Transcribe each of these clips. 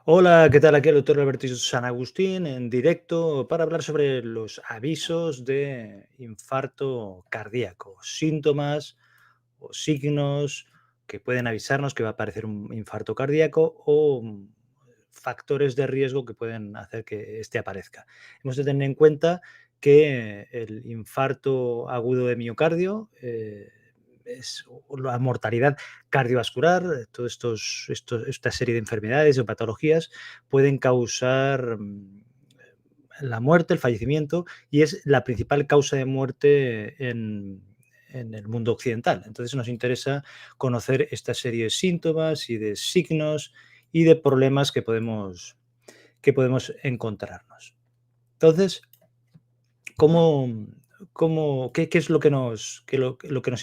Hola, ¿qué tal? Aquí el doctor Alberto San Agustín en directo para hablar sobre los avisos de infarto cardíaco, síntomas o signos que pueden avisarnos que va a aparecer un infarto cardíaco o factores de riesgo que pueden hacer que este aparezca. Hemos de tener en cuenta que el infarto agudo de miocardio es la mortalidad cardiovascular, esta serie de enfermedades o patologías pueden causar la muerte, el fallecimiento, y es la principal causa de muerte en el mundo occidental. Entonces nos interesa conocer esta serie de síntomas y de signos y de problemas que podemos encontrarnos. Entonces, ¿Cómo qué es lo que nos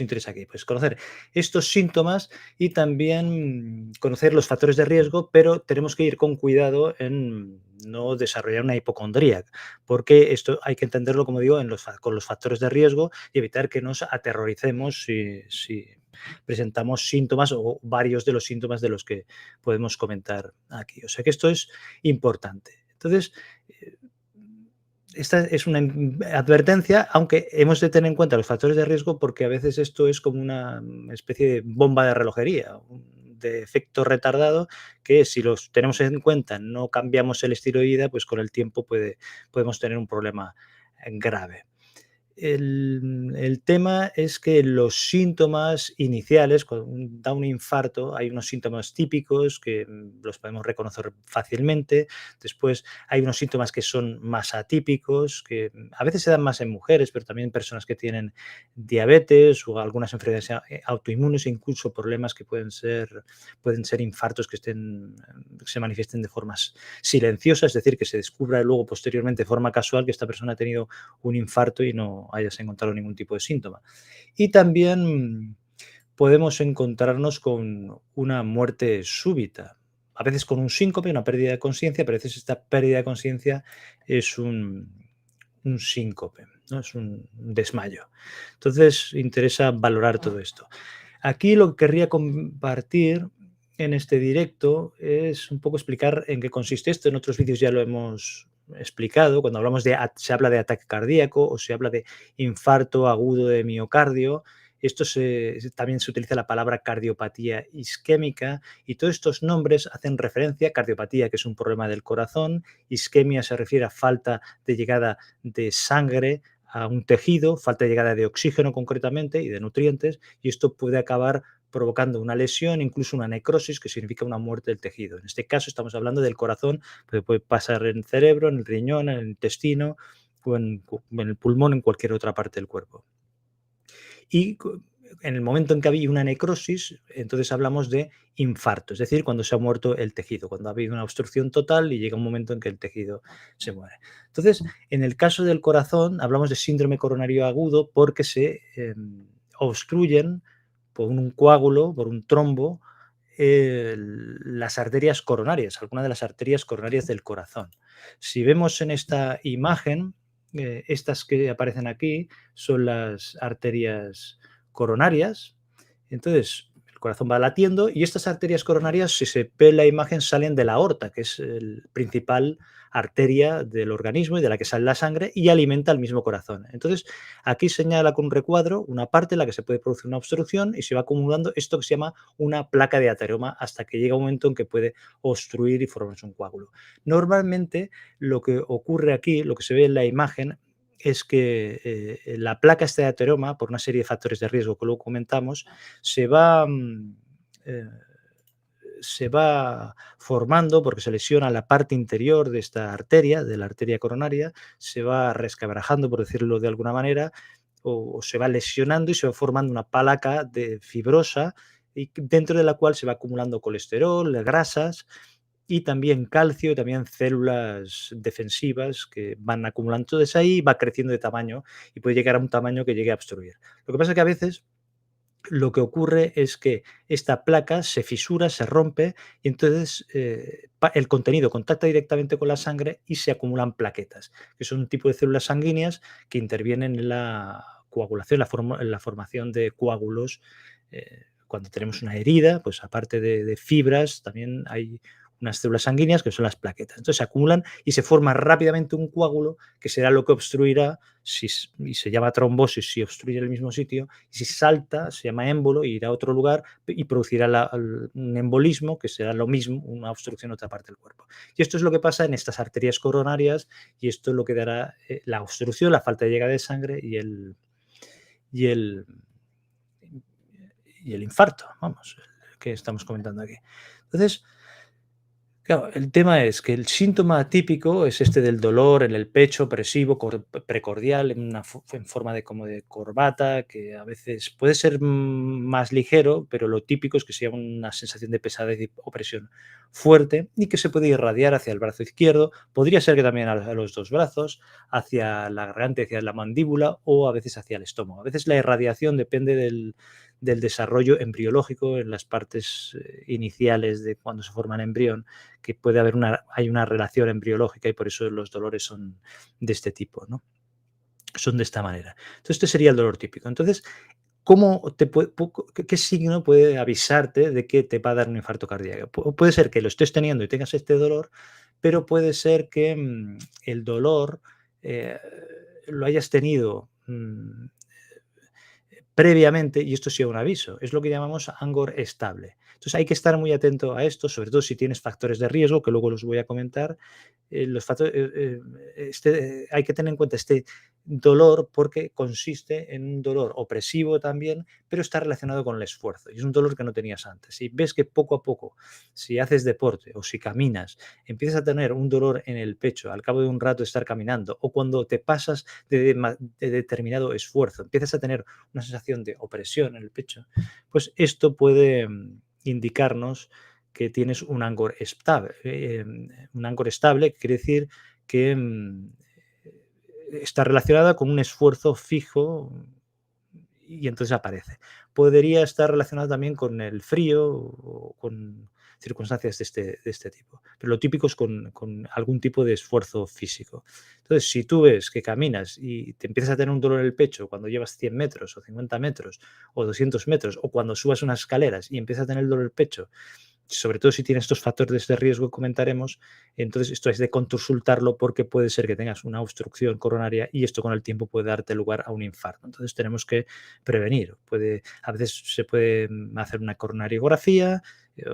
interesa aquí? Pues conocer estos síntomas y también quonocer los factores de riesgo, pero tenemos que ir con cuidado en no desarrollar una hipocondría, porque esto hay que entenderlo, como digo, con los factores de riesgo y evitar que nos aterroricemos si presentamos síntomas o varios de los síntomas de los que podemos comentar aquí. O sea que esto es importante. Entonces, eh, esta es una advertencia, aunque hemos de tener en cuenta los factores de riesgo, porque a veces esto es como una especie de bomba de relojería, de efecto retardado, que si los tenemos en cuenta, no cambiamos el estilo de vida, pues con el tiempo podemos tener un problema grave. El tema es que los síntomas iniciales, cuando da un infarto, hay unos síntomas típicos que los podemos reconocer fácilmente. Después hay unos síntomas que son más atípicos, que a veces se dan más en mujeres, pero también en personas que tienen diabetes o algunas enfermedades autoinmunes, e incluso problemas que pueden ser infartos que se manifiesten de formas silenciosas, es decir, que se descubra luego posteriormente de forma casual que esta persona ha tenido un infarto y no hayas encontrado ningún tipo de síntoma. Y también podemos encontrarnos con una muerte súbita, a veces con un síncope, una pérdida de conciencia, pero a veces esta pérdida de conciencia es un síncope, ¿no? Es un desmayo. Entonces, interesa valorar todo esto. Aquí lo que querría compartir en este directo es un poco explicar en qué consiste esto. En otros vídeos ya lo hemos explicado. Cuando hablamos se habla de ataque cardíaco o se habla de infarto agudo de miocardio. También se utiliza la palabra cardiopatía isquémica y todos estos nombres hacen referencia a cardiopatía, que es un problema del corazón, isquemia se refiere a falta de llegada de sangre a un tejido, falta de llegada de oxígeno concretamente y de nutrientes, y esto puede acabar provocando una lesión, incluso una necrosis, que significa una muerte del tejido. En este caso estamos hablando del corazón, pero puede pasar en el cerebro, en el riñón, en el intestino o en el pulmón, en cualquier otra parte del cuerpo. Y en el momento en que había una necrosis, entonces hablamos de infarto, es decir, cuando se ha muerto el tejido, cuando ha habido una obstrucción total y llega un momento en que el tejido se muere. Entonces, en el caso del corazón, hablamos de síndrome coronario agudo porque se obstruyen por un coágulo, por un trombo, las arterias coronarias, algunas de las arterias coronarias del corazón. Si vemos en esta imagen, estas que aparecen aquí son las arterias coronarias. Entonces, el corazón va latiendo y estas arterias coronarias, si se ve en la imagen, salen de la aorta, que es el principal arteria del organismo y de la que sale la sangre y alimenta al mismo corazón. Entonces, aquí señala con un recuadro una parte en la que se puede producir una obstrucción y se va acumulando esto que se llama una placa de ateroma hasta que llega un momento en que puede obstruir y formarse un coágulo. Normalmente, lo que ocurre aquí, lo que se ve en la imagen, es que la placa esta de ateroma, por una serie de factores de riesgo que luego comentamos, se va, eh, se va formando porque se lesiona la parte interior de esta arteria, de la arteria coronaria, se va resquebrajando, por decirlo de alguna manera, o se va lesionando y se va formando una placa fibrosa y dentro de la cual se va acumulando colesterol, grasas y también calcio y también células defensivas que van acumulando todo eso ahí y va creciendo de tamaño y puede llegar a un tamaño que llegue a obstruir. Lo que pasa es que a veces lo que ocurre es que esta placa se fisura, se rompe y entonces el contenido contacta directamente con la sangre y se acumulan plaquetas, que son un tipo de células sanguíneas que intervienen en la coagulación, en la formación de coágulos. Cuando tenemos una herida, pues aparte de fibras, también hay unas células sanguíneas que son las plaquetas. Entonces se acumulan y se forma rápidamente un coágulo que será lo que obstruirá, y se llama trombosis si obstruye el mismo sitio, y si salta se llama émbolo y irá a otro lugar y producirá un embolismo que será lo mismo, una obstrucción en otra parte del cuerpo. Y esto es lo que pasa en estas arterias coronarias y esto es lo que dará la obstrucción, la falta de llegada de sangre y el, y el infarto, vamos, que estamos comentando aquí. Entonces, claro, el tema es que el síntoma típico es este del dolor en el pecho opresivo, precordial, en forma de como de corbata, que a veces puede ser más ligero, pero lo típico es que sea una sensación de pesadez y opresión fuerte y que se puede irradiar hacia el brazo izquierdo. Podría ser que también a los dos brazos, hacia la garganta, hacia la mandíbula o a veces hacia el estómago. A veces la irradiación depende del desarrollo embriológico en las partes iniciales de cuando se forma el embrión, que puede haber hay una relación embriológica y por eso los dolores son de este tipo, ¿no? Son de esta manera. Entonces, este sería el dolor típico. Entonces, ¿qué signo puede avisarte de que te va a dar un infarto cardíaco? Puede ser que lo estés teniendo y tengas este dolor, pero puede ser que el dolor eh, lo hayas tenido previamente, y esto sí es un aviso, es lo que llamamos Angor estable. Entonces hay que estar muy atento a esto, sobre todo si tienes factores de riesgo, que luego los voy a comentar. Los factores, hay que tener en cuenta este dolor porque consiste en un dolor opresivo también, pero está relacionado con el esfuerzo y es un dolor que no tenías antes. Si ves que poco a poco, si haces deporte o si caminas, empiezas a tener un dolor en el pecho al cabo de un rato de estar caminando o cuando te pasas de determinado esfuerzo, empiezas a tener una sensación de opresión en el pecho, pues esto puede indicarnos que tienes un Angor estable, que quiere decir que está relacionada con un esfuerzo fijo y entonces aparece. Podría estar relacionado también con el frío o con circunstancias de este tipo. Pero lo típico es con algún tipo de esfuerzo físico. Entonces, si tú ves que caminas y te empiezas a tener un dolor en el pecho cuando llevas 100 metros o 50 metros o 200 metros o cuando subas unas escaleras y empiezas a tener el dolor en el pecho, sobre todo si tienes estos factores de riesgo que comentaremos, entonces esto es de consultarlo porque puede ser que tengas una obstrucción coronaria y esto con el tiempo puede darte lugar a un infarto. Entonces tenemos que prevenir. A veces se puede hacer una coronariografía,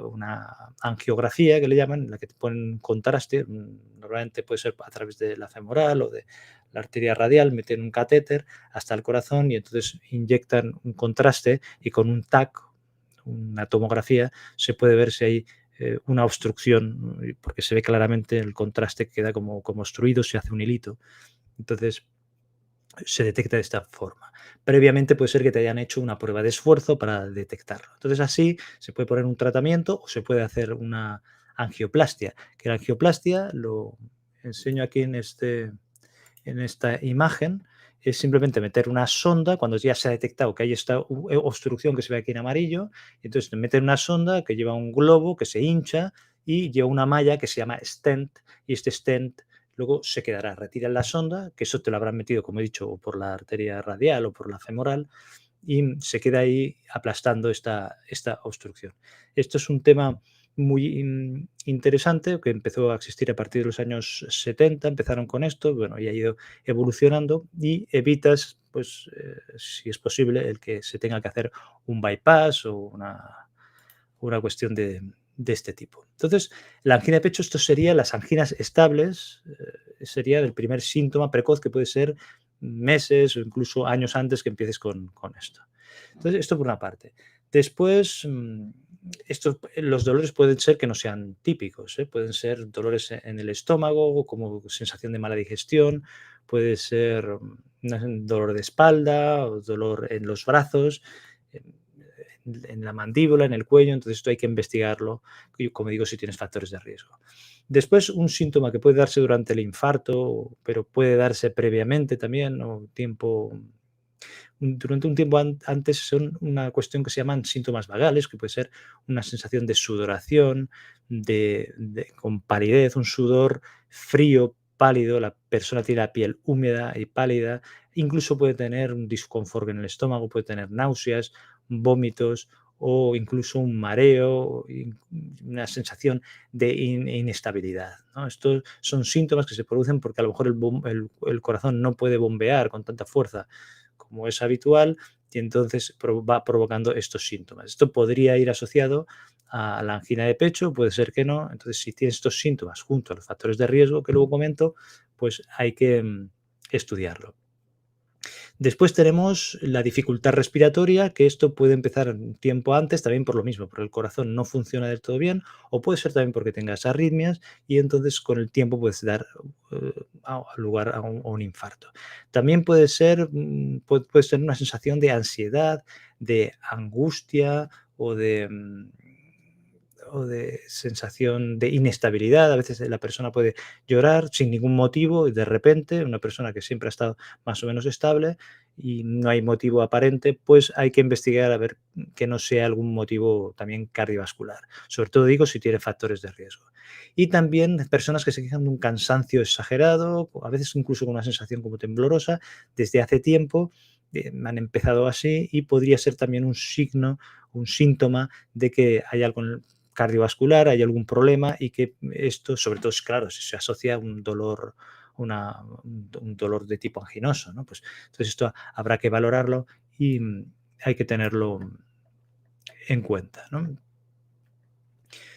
una angiografía que le llaman, en la que te ponen contraste. Normalmente puede ser a través de la femoral o de la arteria radial, meten un catéter hasta el corazón y entonces inyectan un contraste y con un TAC, una tomografía, se puede ver si hay una obstrucción, porque se ve claramente el contraste que queda como obstruido, se hace un hilito. Entonces, se detecta de esta forma. Previamente puede ser que te hayan hecho una prueba de esfuerzo para detectarlo. Entonces, así se puede poner un tratamiento o se puede hacer una angioplastia, que la angioplastia lo enseño aquí en esta imagen, es simplemente meter una sonda cuando ya se ha detectado que hay esta obstrucción que se ve aquí en amarillo. Entonces te meten una sonda que lleva un globo que se hincha y lleva una malla que se llama stent y este stent luego se quedará, retiran la sonda, que eso te lo habrán metido, como he dicho, o por la arteria radial o por la femoral y se queda ahí aplastando esta obstrucción. Esto es un tema muy interesante que empezó a existir a partir de los años 70, empezaron con esto, bueno, y ha ido evolucionando y evitas, pues, si es posible, el que se tenga que hacer un bypass o una cuestión de este tipo. Entonces, la angina de pecho, esto sería las anginas estables, sería el primer síntoma precoz que puede ser meses o incluso años antes que empieces con esto. Entonces, esto por una parte. Después, los dolores pueden ser que no sean típicos, ¿eh? Pueden ser dolores en el estómago, como sensación de mala digestión, puede ser un dolor de espalda o dolor en los brazos, en la mandíbula, en el cuello, entonces esto hay que investigarlo, y como digo, si tienes factores de riesgo. Después, un síntoma que puede darse durante el infarto, pero puede darse previamente también, o durante un tiempo antes, son una cuestión que se llaman síntomas vagales, que puede ser una sensación de sudoración, con palidez, un sudor frío, pálido, la persona tiene la piel húmeda y pálida, incluso puede tener un disconfort en el estómago, puede tener náuseas, vómitos o incluso un mareo, una sensación de inestabilidad, ¿no? Estos son síntomas que se producen porque a lo mejor el corazón no puede bombear con tanta fuerza como es habitual y entonces va provocando estos síntomas. Esto podría ir asociado a la angina de pecho, puede ser que no. Entonces, si tienes estos síntomas junto a los factores de riesgo que luego comento, pues hay que estudiarlo. Después tenemos la dificultad respiratoria, que esto puede empezar un tiempo antes, también por lo mismo, porque el corazón no funciona del todo bien, o puede ser también porque tengas arritmias y entonces con el tiempo puedes dar lugar a un infarto. También puede ser, puedes tener una sensación de ansiedad, de angustia o de sensación de inestabilidad. A veces la persona puede llorar sin ningún motivo y de repente una persona que siempre ha estado más o menos estable y no hay motivo aparente, pues hay que investigar a ver que no sea algún motivo también cardiovascular. Sobre todo digo si tiene factores de riesgo. Y también personas que se quejan de un cansancio exagerado, a veces incluso con una sensación como temblorosa, desde hace tiempo han empezado así y podría ser también un signo, un síntoma de que hay algo cardiovascular, hay algún problema y que esto, sobre todo, claro, si se asocia a un dolor, un dolor de tipo anginoso, ¿no? Pues, entonces esto habrá que valorarlo y hay que tenerlo en cuenta, ¿no?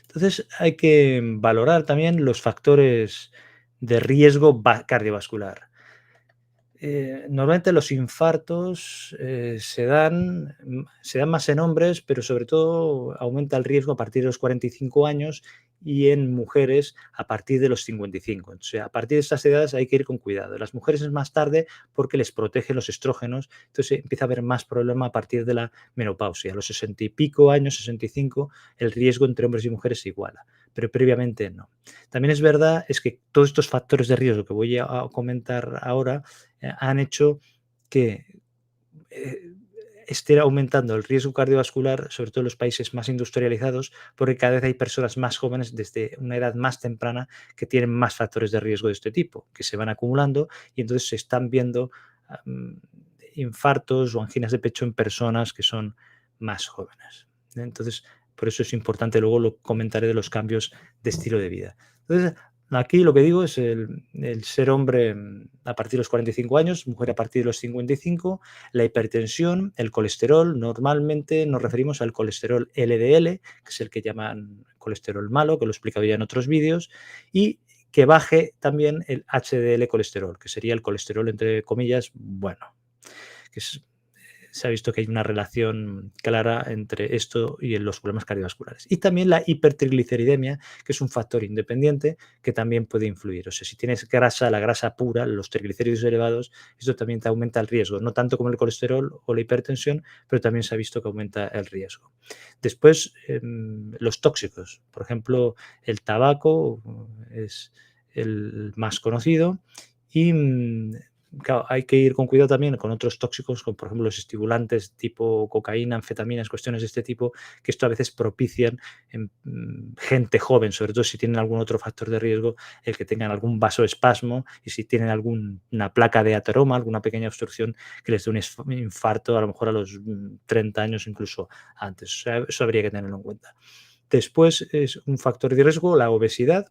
Entonces hay que valorar también los factores de riesgo cardiovascular. Normalmente los infartos se dan más en hombres, pero sobre todo aumenta el riesgo a partir de los 45 años y en mujeres a partir de los 55. O sea, a partir de estas edades hay que ir con cuidado. Las mujeres es más tarde porque les protegen los estrógenos, entonces empieza a haber más problema a partir de la menopausia. A los 60 y pico años, 65, el riesgo entre hombres y mujeres se iguala, pero previamente no. También es verdad es que todos estos factores de riesgo que voy a comentar ahora han hecho que eh, esté aumentando el riesgo cardiovascular, sobre todo en los países más industrializados, porque cada vez hay personas más jóvenes desde una edad más temprana que tienen más factores de riesgo de este tipo, que se van acumulando y entonces se están viendo um, infartos o anginas de pecho en personas que son más jóvenes. Entonces, por eso es importante, luego lo comentaré de los cambios de estilo de vida. Entonces, aquí lo que digo es el ser hombre a partir de los 45 años, mujer a partir de los 55, la hipertensión, el colesterol. Normalmente nos referimos al colesterol LDL, que es el que llaman colesterol malo, que lo he explicado ya en otros vídeos, y que baje también el HDL colesterol, que sería el colesterol, entre comillas, bueno, que se ha visto que hay una relación clara entre esto y los problemas cardiovasculares. Y también la hipertrigliceridemia, que es un factor independiente que también puede influir. O sea, si tienes grasa, la grasa pura, los triglicéridos elevados, esto también te aumenta el riesgo, no tanto como el colesterol o la hipertensión, pero también se ha visto que aumenta el riesgo. Después, los tóxicos, por ejemplo, el tabaco es el más conocido y claro, hay que ir con cuidado también con otros tóxicos, como por ejemplo los estimulantes tipo cocaína, anfetaminas, cuestiones de este tipo, que esto a veces propician en gente joven, sobre todo si tienen algún otro factor de riesgo, el que tengan algún vasoespasmo y si tienen alguna placa de ateroma, alguna pequeña obstrucción que les dé un infarto a lo mejor a los 30 años, incluso antes. O sea, eso habría que tenerlo en cuenta. Después es un factor de riesgo, la obesidad,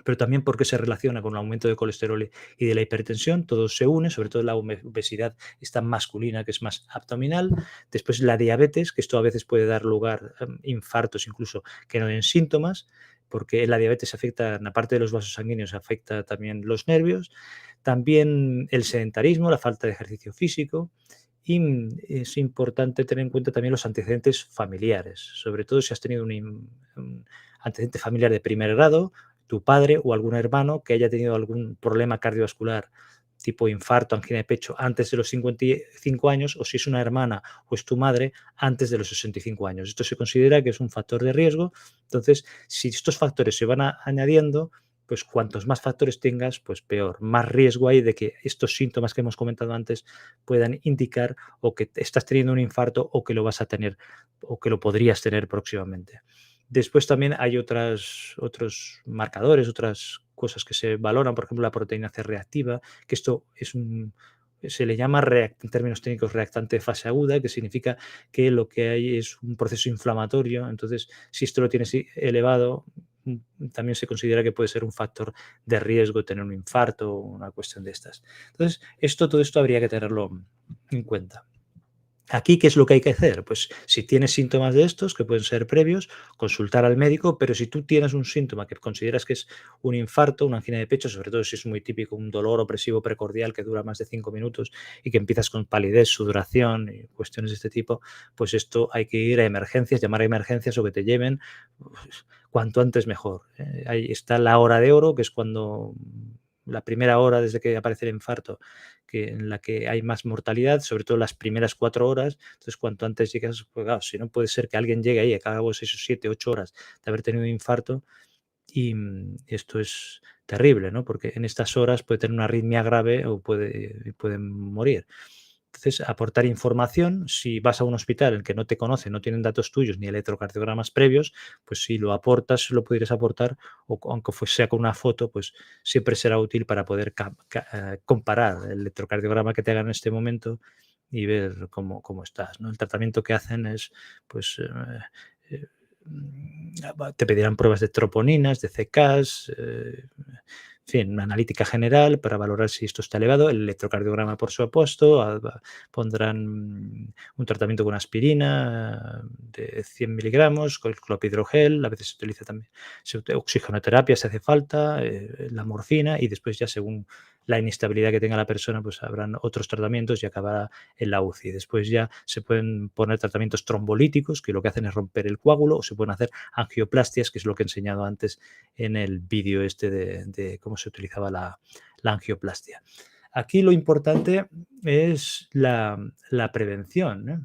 pero también porque se relaciona con el aumento de colesterol y de la hipertensión, todo se une, sobre todo la obesidad esta masculina, que es más abdominal. Después la diabetes, que esto a veces puede dar lugar a infartos incluso que no den síntomas, porque la diabetes afecta, aparte de los vasos sanguíneos, afecta también los nervios. También el sedentarismo, la falta de ejercicio físico. Y es importante tener en cuenta también los antecedentes familiares, sobre todo si has tenido un antecedente familiar de primer grado, tu padre o algún hermano que haya tenido algún problema cardiovascular tipo infarto, angina de pecho antes de los 55 años, o si es una hermana o es tu madre antes de los 65 años. Esto se considera que es un factor de riesgo. Entonces, si estos factores se van añadiendo, pues cuantos más factores tengas, pues peor. Más riesgo hay de que estos síntomas que hemos comentado antes puedan indicar o que estás teniendo un infarto o que lo vas a tener o que lo podrías tener próximamente. Después también hay otros marcadores, otras cosas que se valoran, por ejemplo, la proteína C reactiva, que esto es se le llama, en términos técnicos, reactante de fase aguda, que significa que lo que hay es un proceso inflamatorio. Entonces, si esto lo tienes elevado, también se considera que puede ser un factor de riesgo tener un infarto o una cuestión de estas. Entonces, todo esto habría que tenerlo en cuenta. Aquí, ¿qué es lo que hay que hacer? Pues si tienes síntomas de estos, que pueden ser previos, consultar al médico, pero si tú tienes un síntoma que consideras que es un infarto, una angina de pecho, sobre todo si es muy típico, un dolor opresivo precordial que dura más de 5 minutos y que empiezas con palidez, sudoración y cuestiones de este tipo, pues esto hay que ir a emergencias, llamar a emergencias o que te lleven cuanto antes mejor. Ahí está la hora de oro, que es cuando la primera hora desde que aparece el infarto, en la que hay más mortalidad, sobre todo las primeras 4 horas. Entonces, cuanto antes llegas, pues claro, si no puede ser que alguien llegue ahí a cabo 6 o 7, 8 horas de haber tenido un infarto y esto es terrible, ¿no? Porque en estas horas puede tener una arritmia grave o puede morir. Entonces, aportar información, si vas a un hospital en el que no te conocen, no tienen datos tuyos ni electrocardiogramas previos, pues si lo aportas, lo pudieras aportar, o aunque sea con una foto, pues siempre será útil para poder comparar el electrocardiograma que te hagan en este momento y ver cómo estás, ¿no? El tratamiento que hacen es, pues, eh, te pedirán pruebas de troponinas, de CKs, en fin, una analítica general para valorar si esto está elevado, el electrocardiograma por supuesto, pondrán un tratamiento con aspirina de 100 miligramos, con clopidogrel, a veces se utiliza también oxigenoterapia si hace falta, la morfina y después ya según la inestabilidad que tenga la persona, pues habrán otros tratamientos y acabará en la UCI. Después ya se pueden poner tratamientos trombolíticos, que lo que hacen es romper el coágulo, o se pueden hacer angioplastias, que es lo que he enseñado antes en el vídeo este de cómo se utilizaba la angioplastia. Aquí lo importante es la prevención, ¿eh?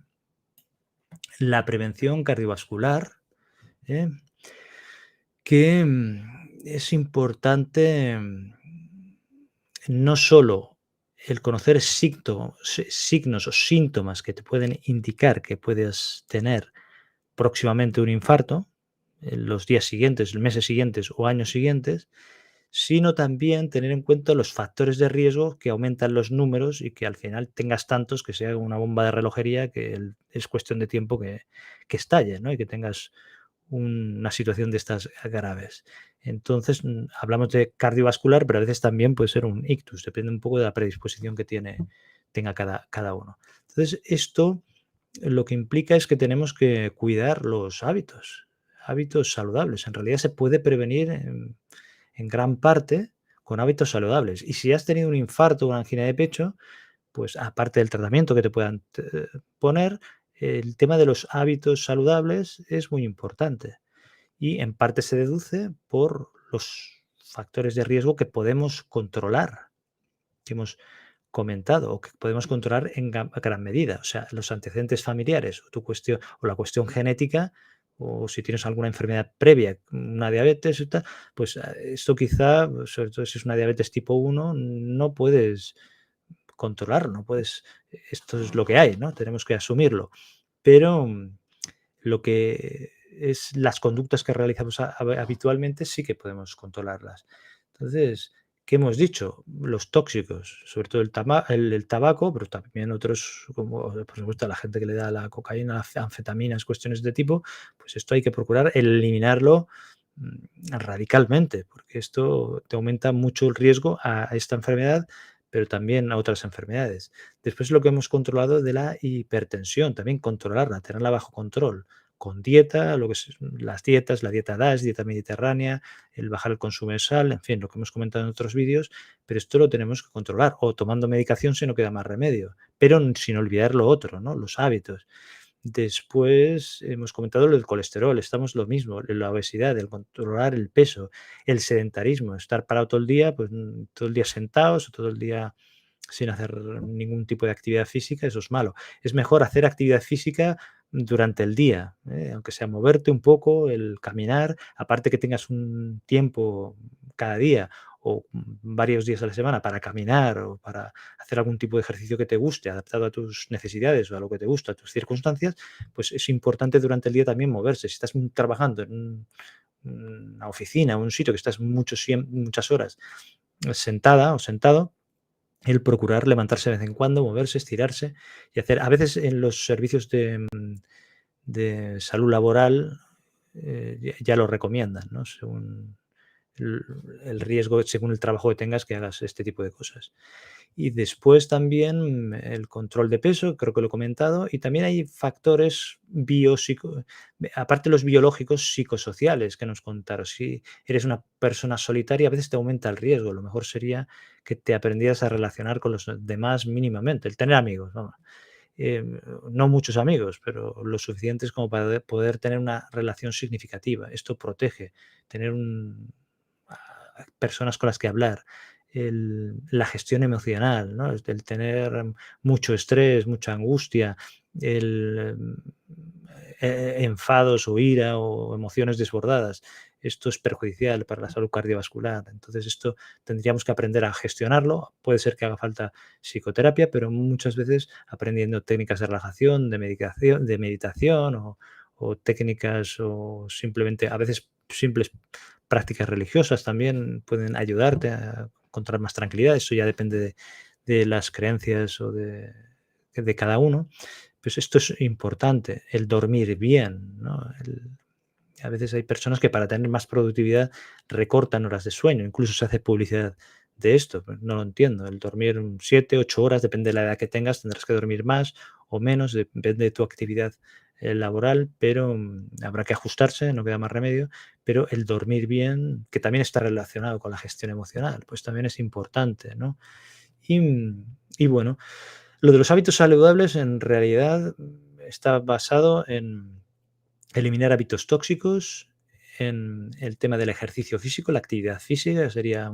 La prevención cardiovascular, ¿eh? Que es importante no solo el conocer signos o síntomas que te pueden indicar que puedes tener próximamente un infarto en los días siguientes, meses siguientes o años siguientes, sino también tener en cuenta los factores de riesgo que aumentan los números y que al final tengas tantos que sea una bomba de relojería que es cuestión de tiempo que estalle, ¿no? Y que tengas una situación de estas graves. Entonces, hablamos de cardiovascular, pero a veces también puede ser un ictus, depende un poco de la predisposición que tenga cada uno. Entonces, esto lo que implica es que tenemos que cuidar los hábitos saludables. En realidad se puede prevenir en gran parte con hábitos saludables. Y si has tenido un infarto o una angina de pecho, pues aparte del tratamiento que te puedan poner, el tema de los hábitos saludables es muy importante y en parte se deduce por los factores de riesgo que podemos controlar, que hemos comentado o que podemos controlar en gran medida. O sea, los antecedentes familiares o, o la cuestión genética o si tienes alguna enfermedad previa, una diabetes y tal, pues esto quizá, sobre todo si es una diabetes tipo 1, no puedes controlar, no puedes, esto es lo que hay, ¿no? Tenemos que asumirlo. Pero lo que es las conductas que realizamos habitualmente sí que podemos controlarlas. Entonces, ¿qué hemos dicho? Los tóxicos, sobre todo el tabaco, pero también otros, como por supuesto la gente que le da la cocaína, las anfetaminas, cuestiones de tipo, pues esto hay que procurar eliminarlo radicalmente, porque esto te aumenta mucho el riesgo a esta enfermedad, pero también a otras enfermedades. Después lo que hemos controlado de la hipertensión, también controlarla, tenerla bajo control, con dieta, lo que es las dietas, la dieta DASH, dieta mediterránea, el bajar el consumo de sal, en fin, lo que hemos comentado en otros vídeos, pero esto lo tenemos que controlar, o tomando medicación si no queda más remedio, pero sin olvidar lo otro, ¿no? Los hábitos. Después hemos comentado lo del colesterol, estamos lo mismo, la obesidad, el controlar el peso, el sedentarismo, estar parado todo el día, pues todo el día sentados o todo el día sin hacer ningún tipo de actividad física, eso es malo. Es mejor hacer actividad física durante el día, aunque sea moverte un poco, el caminar, aparte que tengas un tiempo cada día o varios días a la semana para caminar o para hacer algún tipo de ejercicio que te guste, adaptado a tus necesidades o a lo que te gusta, a tus circunstancias, pues es importante durante el día también moverse. Si estás trabajando en una oficina, un sitio que estás muchas horas sentada o sentado, el procurar levantarse de vez en cuando, moverse, estirarse y hacer a veces en los servicios de salud laboral, ya lo recomiendan, ¿no? Según el el riesgo, según el trabajo que tengas, que hagas este tipo de cosas. Y después también el control de peso, creo que lo he comentado, y también hay factores aparte de los biológicos, psicosociales que nos contaron. Si eres una persona solitaria, a veces te aumenta el riesgo. Lo mejor sería que te aprendieras a relacionar con los demás mínimamente, el tener amigos, vamos. Eh, no muchos amigos, pero lo suficientes como para poder tener una relación significativa. Esto protege, tener personas con las que hablar, la gestión emocional, ¿no? El tener mucho estrés, mucha angustia, enfados o ira o emociones desbordadas. Esto es perjudicial para la salud cardiovascular. Entonces, esto tendríamos que aprender a gestionarlo. Puede ser que haga falta psicoterapia, pero muchas veces aprendiendo técnicas de relajación, de meditación o técnicas o simplemente a veces simples prácticas religiosas también pueden ayudarte a encontrar más tranquilidad. Eso ya depende de las creencias o de cada uno. Pues esto es importante, el dormir bien, ¿no? A veces hay personas que para tener más productividad recortan horas de sueño, incluso se hace publicidad de esto, pues no lo entiendo. El dormir 7, 8 horas, depende de la edad que tengas, tendrás que dormir más o menos, depende de tu actividad laboral, pero habrá que ajustarse, no queda más remedio. Pero el dormir bien, que también está relacionado con la gestión emocional, pues también es importante, ¿no? Y bueno, lo de los hábitos saludables en realidad está basado en eliminar hábitos tóxicos, en el tema del ejercicio físico, la actividad física sería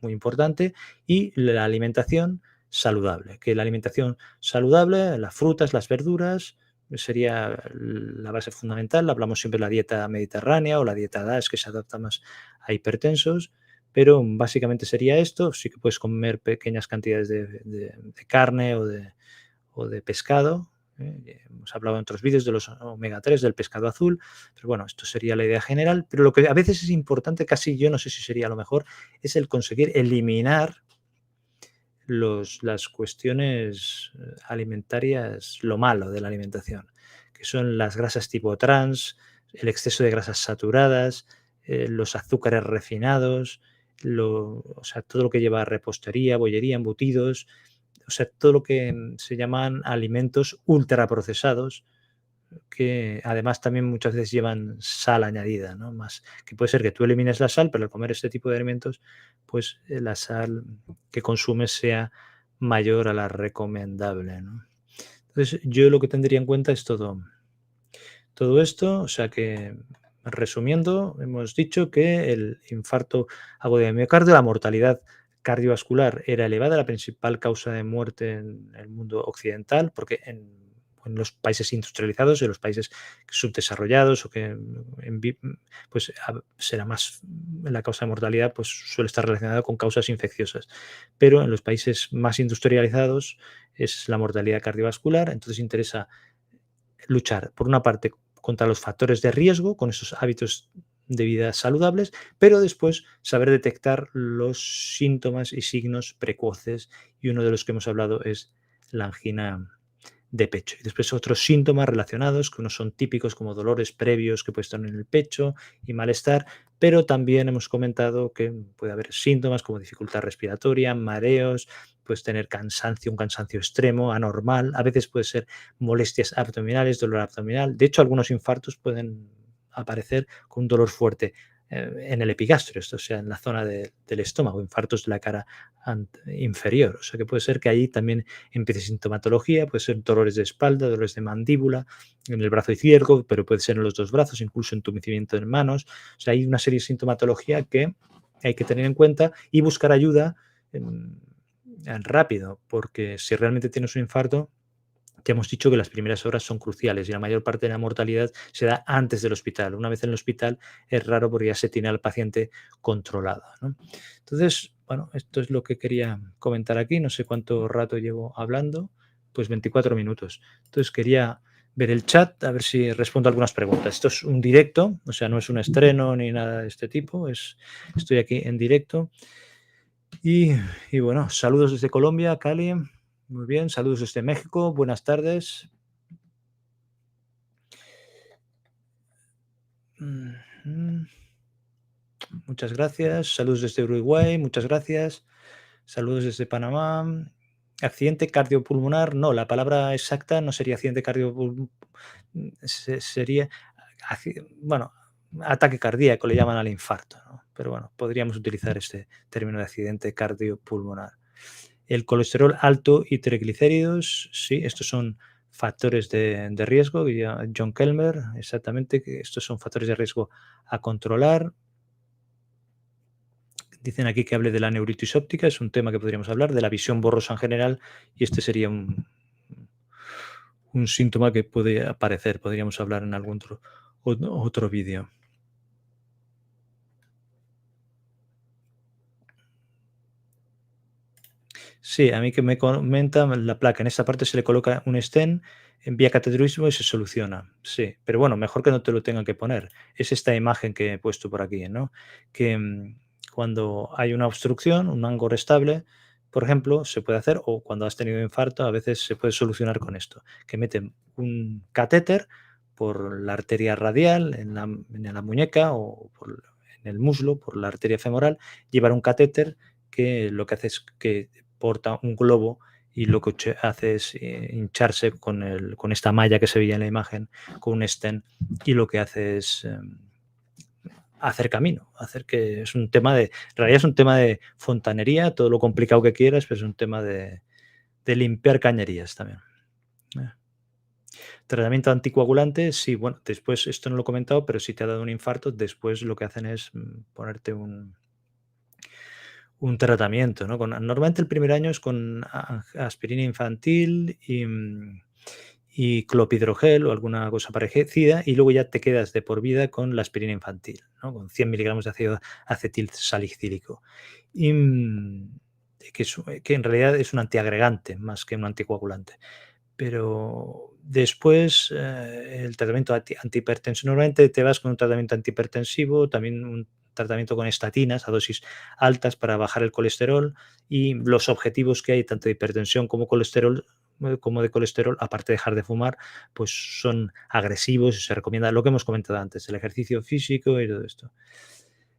muy importante y la alimentación saludable, que la alimentación saludable, las frutas, las verduras, sería la base fundamental. Hablamos siempre de la dieta mediterránea o la dieta DASH, que se adapta más a hipertensos, pero básicamente sería esto. Sí que puedes comer pequeñas cantidades de carne o de pescado. Hemos hablado en otros vídeos de los omega 3, del pescado azul, pero bueno, esto sería la idea general. Pero lo que a veces es importante, casi yo no sé si sería lo mejor, es el conseguir eliminar las cuestiones alimentarias, lo malo de la alimentación, que son las grasas tipo trans, el exceso de grasas saturadas, los azúcares refinados, o sea, todo lo que lleva repostería, bollería, embutidos, o sea, todo lo que se llaman alimentos ultraprocesados, que además también muchas veces llevan sal añadida, ¿no? Más que puede ser que tú elimines la sal, pero al comer este tipo de alimentos, pues la sal que consumes sea mayor a la recomendable, ¿no? Entonces, yo lo que tendría en cuenta es todo esto, o sea que, resumiendo, hemos dicho que el infarto agudo de miocardio, la mortalidad cardiovascular era elevada, la principal causa de muerte en el mundo occidental, porque en los países industrializados, en los países subdesarrollados o que pues será más la causa de mortalidad, pues suele estar relacionada con causas infecciosas. Pero en los países más industrializados es la mortalidad cardiovascular, entonces interesa luchar, por una parte, contra los factores de riesgo, con esos hábitos de vida saludables, pero después saber detectar los síntomas y signos precoces, y uno de los que hemos hablado es la angina de pecho. Y después otros síntomas relacionados, que unos son típicos como dolores previos que pueden estar en el pecho y malestar, pero también hemos comentado que puede haber síntomas como dificultad respiratoria, mareos, puedes tener cansancio, un cansancio extremo, anormal, a veces puede ser molestias abdominales, dolor abdominal. De hecho, algunos infartos pueden aparecer con un dolor fuerte en el epigastrio, esto, o sea, en la zona del estómago, infartos de la cara inferior. O sea, que puede ser que ahí también empiece sintomatología, puede ser dolores de espalda, dolores de mandíbula, en el brazo izquierdo, pero puede ser en los dos brazos, incluso entumecimiento en manos. O sea, hay una serie de sintomatología que hay que tener en cuenta y buscar ayuda rápido, porque si realmente tienes un infarto, te hemos dicho que las primeras horas son cruciales y la mayor parte de la mortalidad se da antes del hospital. Una vez en el hospital es raro porque ya se tiene al paciente controlado, ¿no? Entonces, bueno, esto es lo que quería comentar aquí. No sé cuánto rato llevo hablando, pues 24 minutos. Entonces quería ver el chat, a ver si respondo a algunas preguntas. Esto es un directo, o sea, no es un estreno ni nada de este tipo, estoy aquí en directo. Y, y bueno, saludos desde Colombia, Cali. Muy bien, saludos desde México. Buenas tardes. Mm, Muchas gracias. Saludos desde Uruguay. Muchas gracias. Saludos desde Panamá. Accidente cardiopulmonar. No, la palabra exacta no sería accidente cardiopulmonar. Sería, bueno, ataque cardíaco le llaman al infarto, ¿no? Pero bueno, podríamos utilizar este término de accidente cardiopulmonar. El colesterol alto y triglicéridos, sí, estos son factores de riesgo, y John Kelmer, exactamente, que estos son factores de riesgo a controlar. Dicen aquí que hable de la neuritis óptica, es un tema que podríamos hablar, de la visión borrosa en general, y este sería un síntoma que puede aparecer, podríamos hablar en algún otro vídeo. Sí, a mí que me comentan la placa, en esta parte se le coloca un stent, envía cateterismo y se soluciona. Sí, pero bueno, mejor que no te lo tengan que poner. Es esta imagen que he puesto por aquí, ¿no? Que cuando hay una obstrucción, un ángulo estable, por ejemplo, se puede hacer, o cuando has tenido infarto, a veces se puede solucionar con esto, que meten un catéter por la arteria radial en la muñeca o en el muslo, por la arteria femoral, llevar un catéter que lo que hace es que porta un globo y lo que hace es hincharse con esta malla que se veía en la imagen, con un stent, y lo que hace es hacer camino, hacer que es un tema en realidad es un tema de fontanería, todo lo complicado que quieras, pero es un tema de limpiar cañerías también. Eh. Tratamiento anticoagulante, sí, bueno, después, esto no lo he comentado, pero si te ha dado un infarto, después lo que hacen es ponerte un tratamiento, ¿no? Normalmente el primer año es con aspirina infantil y clopidogrel o alguna cosa parecida, y luego ya te quedas de por vida con la aspirina infantil, ¿no? Con 100 miligramos de ácido acetil salicílico. Y, que en realidad es un antiagregante más que un anticoagulante. Pero después, el tratamiento antihipertensivo, normalmente te vas con un tratamiento antihipertensivo, también un tratamiento con estatinas a dosis altas para bajar el colesterol, y los objetivos que hay tanto de hipertensión como colesterol, como de colesterol, aparte de dejar de fumar, pues son agresivos y se recomienda lo que hemos comentado antes, el ejercicio físico y todo esto.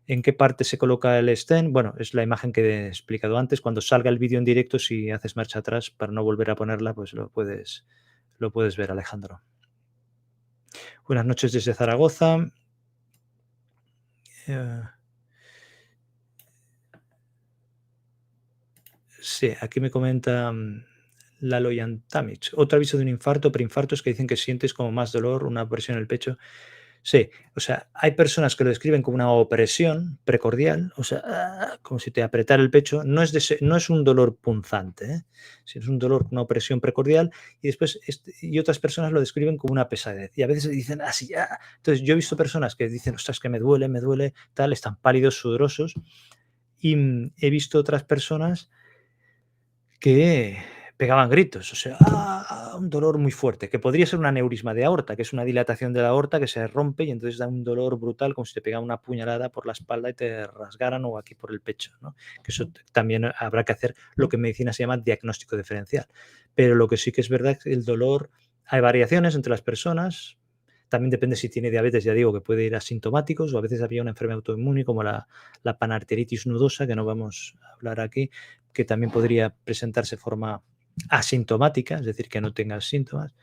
¿En qué parte se coloca el stent? Bueno, es la imagen que he explicado antes. Cuando salga el vídeo en directo, si haces marcha atrás para no volver a ponerla, pues lo puedes ver, Alejandro. Buenas noches desde Zaragoza. Eh, sí, aquí me comenta Lalo Yantamich. Otro aviso de un infarto, preinfartos que dicen que sientes como más dolor, una presión en el pecho. Sí, o sea, hay personas que lo describen como una opresión precordial, o sea, como si te apretara el pecho. No es un dolor punzante, ¿eh? Sino es un dolor, una opresión precordial, y después y otras personas lo describen como una pesadez. Y a veces dicen así, Entonces, yo he visto personas que dicen, ostras, que me duele, tal, están pálidos, sudorosos, y he visto otras personas que pegaban gritos, o sea, un dolor muy fuerte, que podría ser un aneurisma de aorta, que es una dilatación de la aorta que se rompe y entonces da un dolor brutal, como si te pegara una puñalada por la espalda y te rasgaran, o aquí por el pecho, ¿no? Que eso también habrá que hacer lo que en medicina se llama diagnóstico diferencial. Pero lo que sí que es verdad es que el dolor, hay variaciones entre las personas. También depende si tiene diabetes, ya digo, que puede ir asintomáticos, o a veces había una enfermedad autoinmune como la panarteritis nudosa, que no vamos a hablar aquí, que también podría presentarse de forma asintomática, es decir, que no tenga síntomas,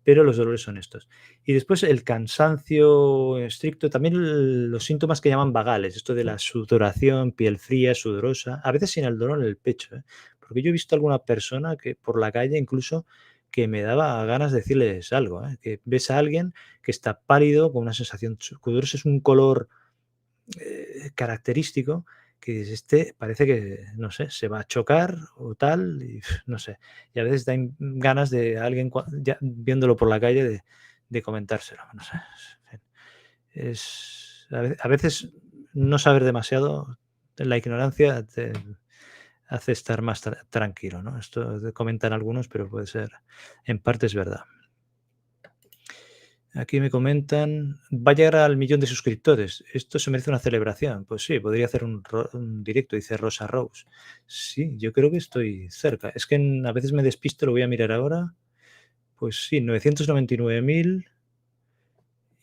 pero los dolores son estos. Y después el cansancio estricto, también los síntomas que llaman vagales, esto de la sudoración, piel fría, sudorosa, a veces sin el dolor en el pecho, ¿eh? Porque yo he visto alguna persona que por la calle incluso que me daba ganas de decirles algo, ¿eh? Que ves a alguien que está pálido, con una sensación sudorosa, es un color característico, que dices, este parece que, no sé, se va a chocar o tal, y no sé. Y a veces dan ganas de alguien, ya viéndolo por la calle, de comentárselo. No sé. En fin, a veces no saber demasiado, la ignorancia te hace estar más tranquilo, ¿no? Esto comentan algunos, pero puede ser, en parte es verdad. Aquí me comentan, va a llegar al 1.000.000 de suscriptores. Esto se merece una celebración. Pues sí, podría hacer un directo, dice Rosa Rose. Sí, yo creo que estoy cerca. Es que a veces me despisto, lo voy a mirar ahora. Pues sí, 999.000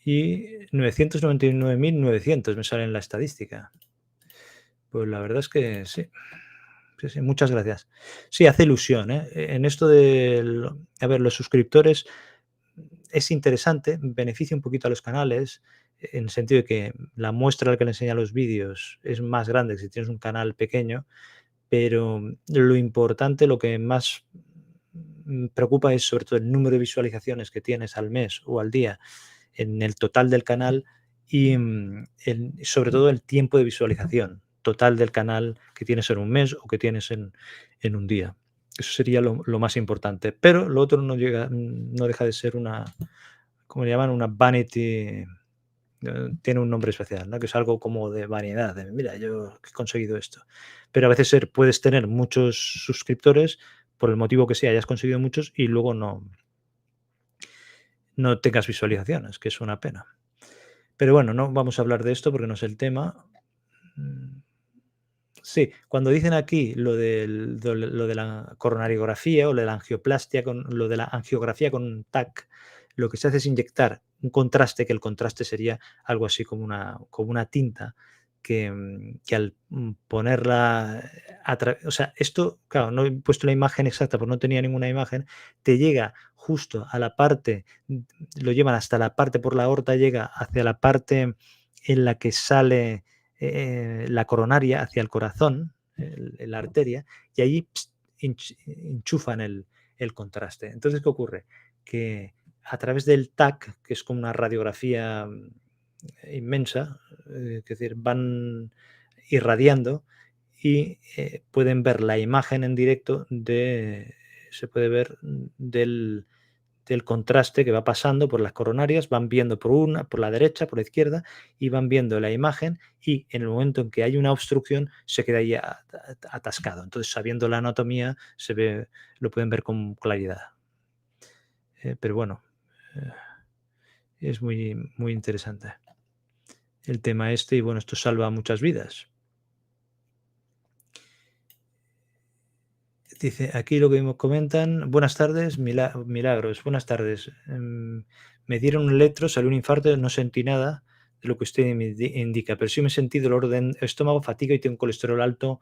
y 999.900 me sale en la estadística. Pues la verdad es que sí. Sí, sí, muchas gracias. Sí, hace ilusión, ¿eh? En esto de, a ver, los suscriptores es interesante, beneficia un poquito a los canales, en el sentido de que la muestra al que le enseña los vídeos es más grande que si tienes un canal pequeño, pero lo importante, lo que más preocupa es sobre todo el número de visualizaciones que tienes al mes o al día en el total del canal y sobre todo el tiempo de visualización total del canal que tienes en un mes o que tienes en un día. Eso sería lo más importante. Pero lo otro no deja de ser una, como le llaman, una vanity, tiene un nombre especial, ¿no? Que es algo como de vanidad, de mira, yo he conseguido esto. Pero a veces puedes tener muchos suscriptores, por el motivo que sea, hayas conseguido muchos y luego no tengas visualizaciones, que es una pena. Pero bueno, no vamos a hablar de esto porque no es el tema. Mm, sí, cuando dicen aquí lo de la coronariografía o lo de la angioplastia, lo de la angiografía con TAC, lo que se hace es inyectar un contraste, que el contraste sería algo así como una tinta que al ponerla, o sea, esto, claro, no he puesto la imagen exacta porque no tenía ninguna imagen, te llega justo a la parte, lo llevan hasta la parte por la aorta, llega hacia la parte en la que sale la coronaria hacia el corazón, la arteria, y allí enchufan el contraste. Entonces, ¿qué ocurre? Que a través del TAC, que es como una radiografía inmensa, es decir, van irradiando y pueden ver la imagen en directo se puede ver del contraste que va pasando por las coronarias, van viendo por la derecha, por la izquierda, y van viendo la imagen y en el momento en que hay una obstrucción se queda ahí atascado. Entonces, sabiendo la anatomía, lo pueden ver con claridad. Pero bueno, eh, es muy, muy interesante el tema este y bueno, esto salva muchas vidas. Dice, aquí lo que me comentan, buenas tardes, milagros, buenas tardes. Me dieron un electro, salió un infarto, no sentí nada de lo que usted me indica, pero sí me sentí dolor de estómago, fatiga y tengo un colesterol alto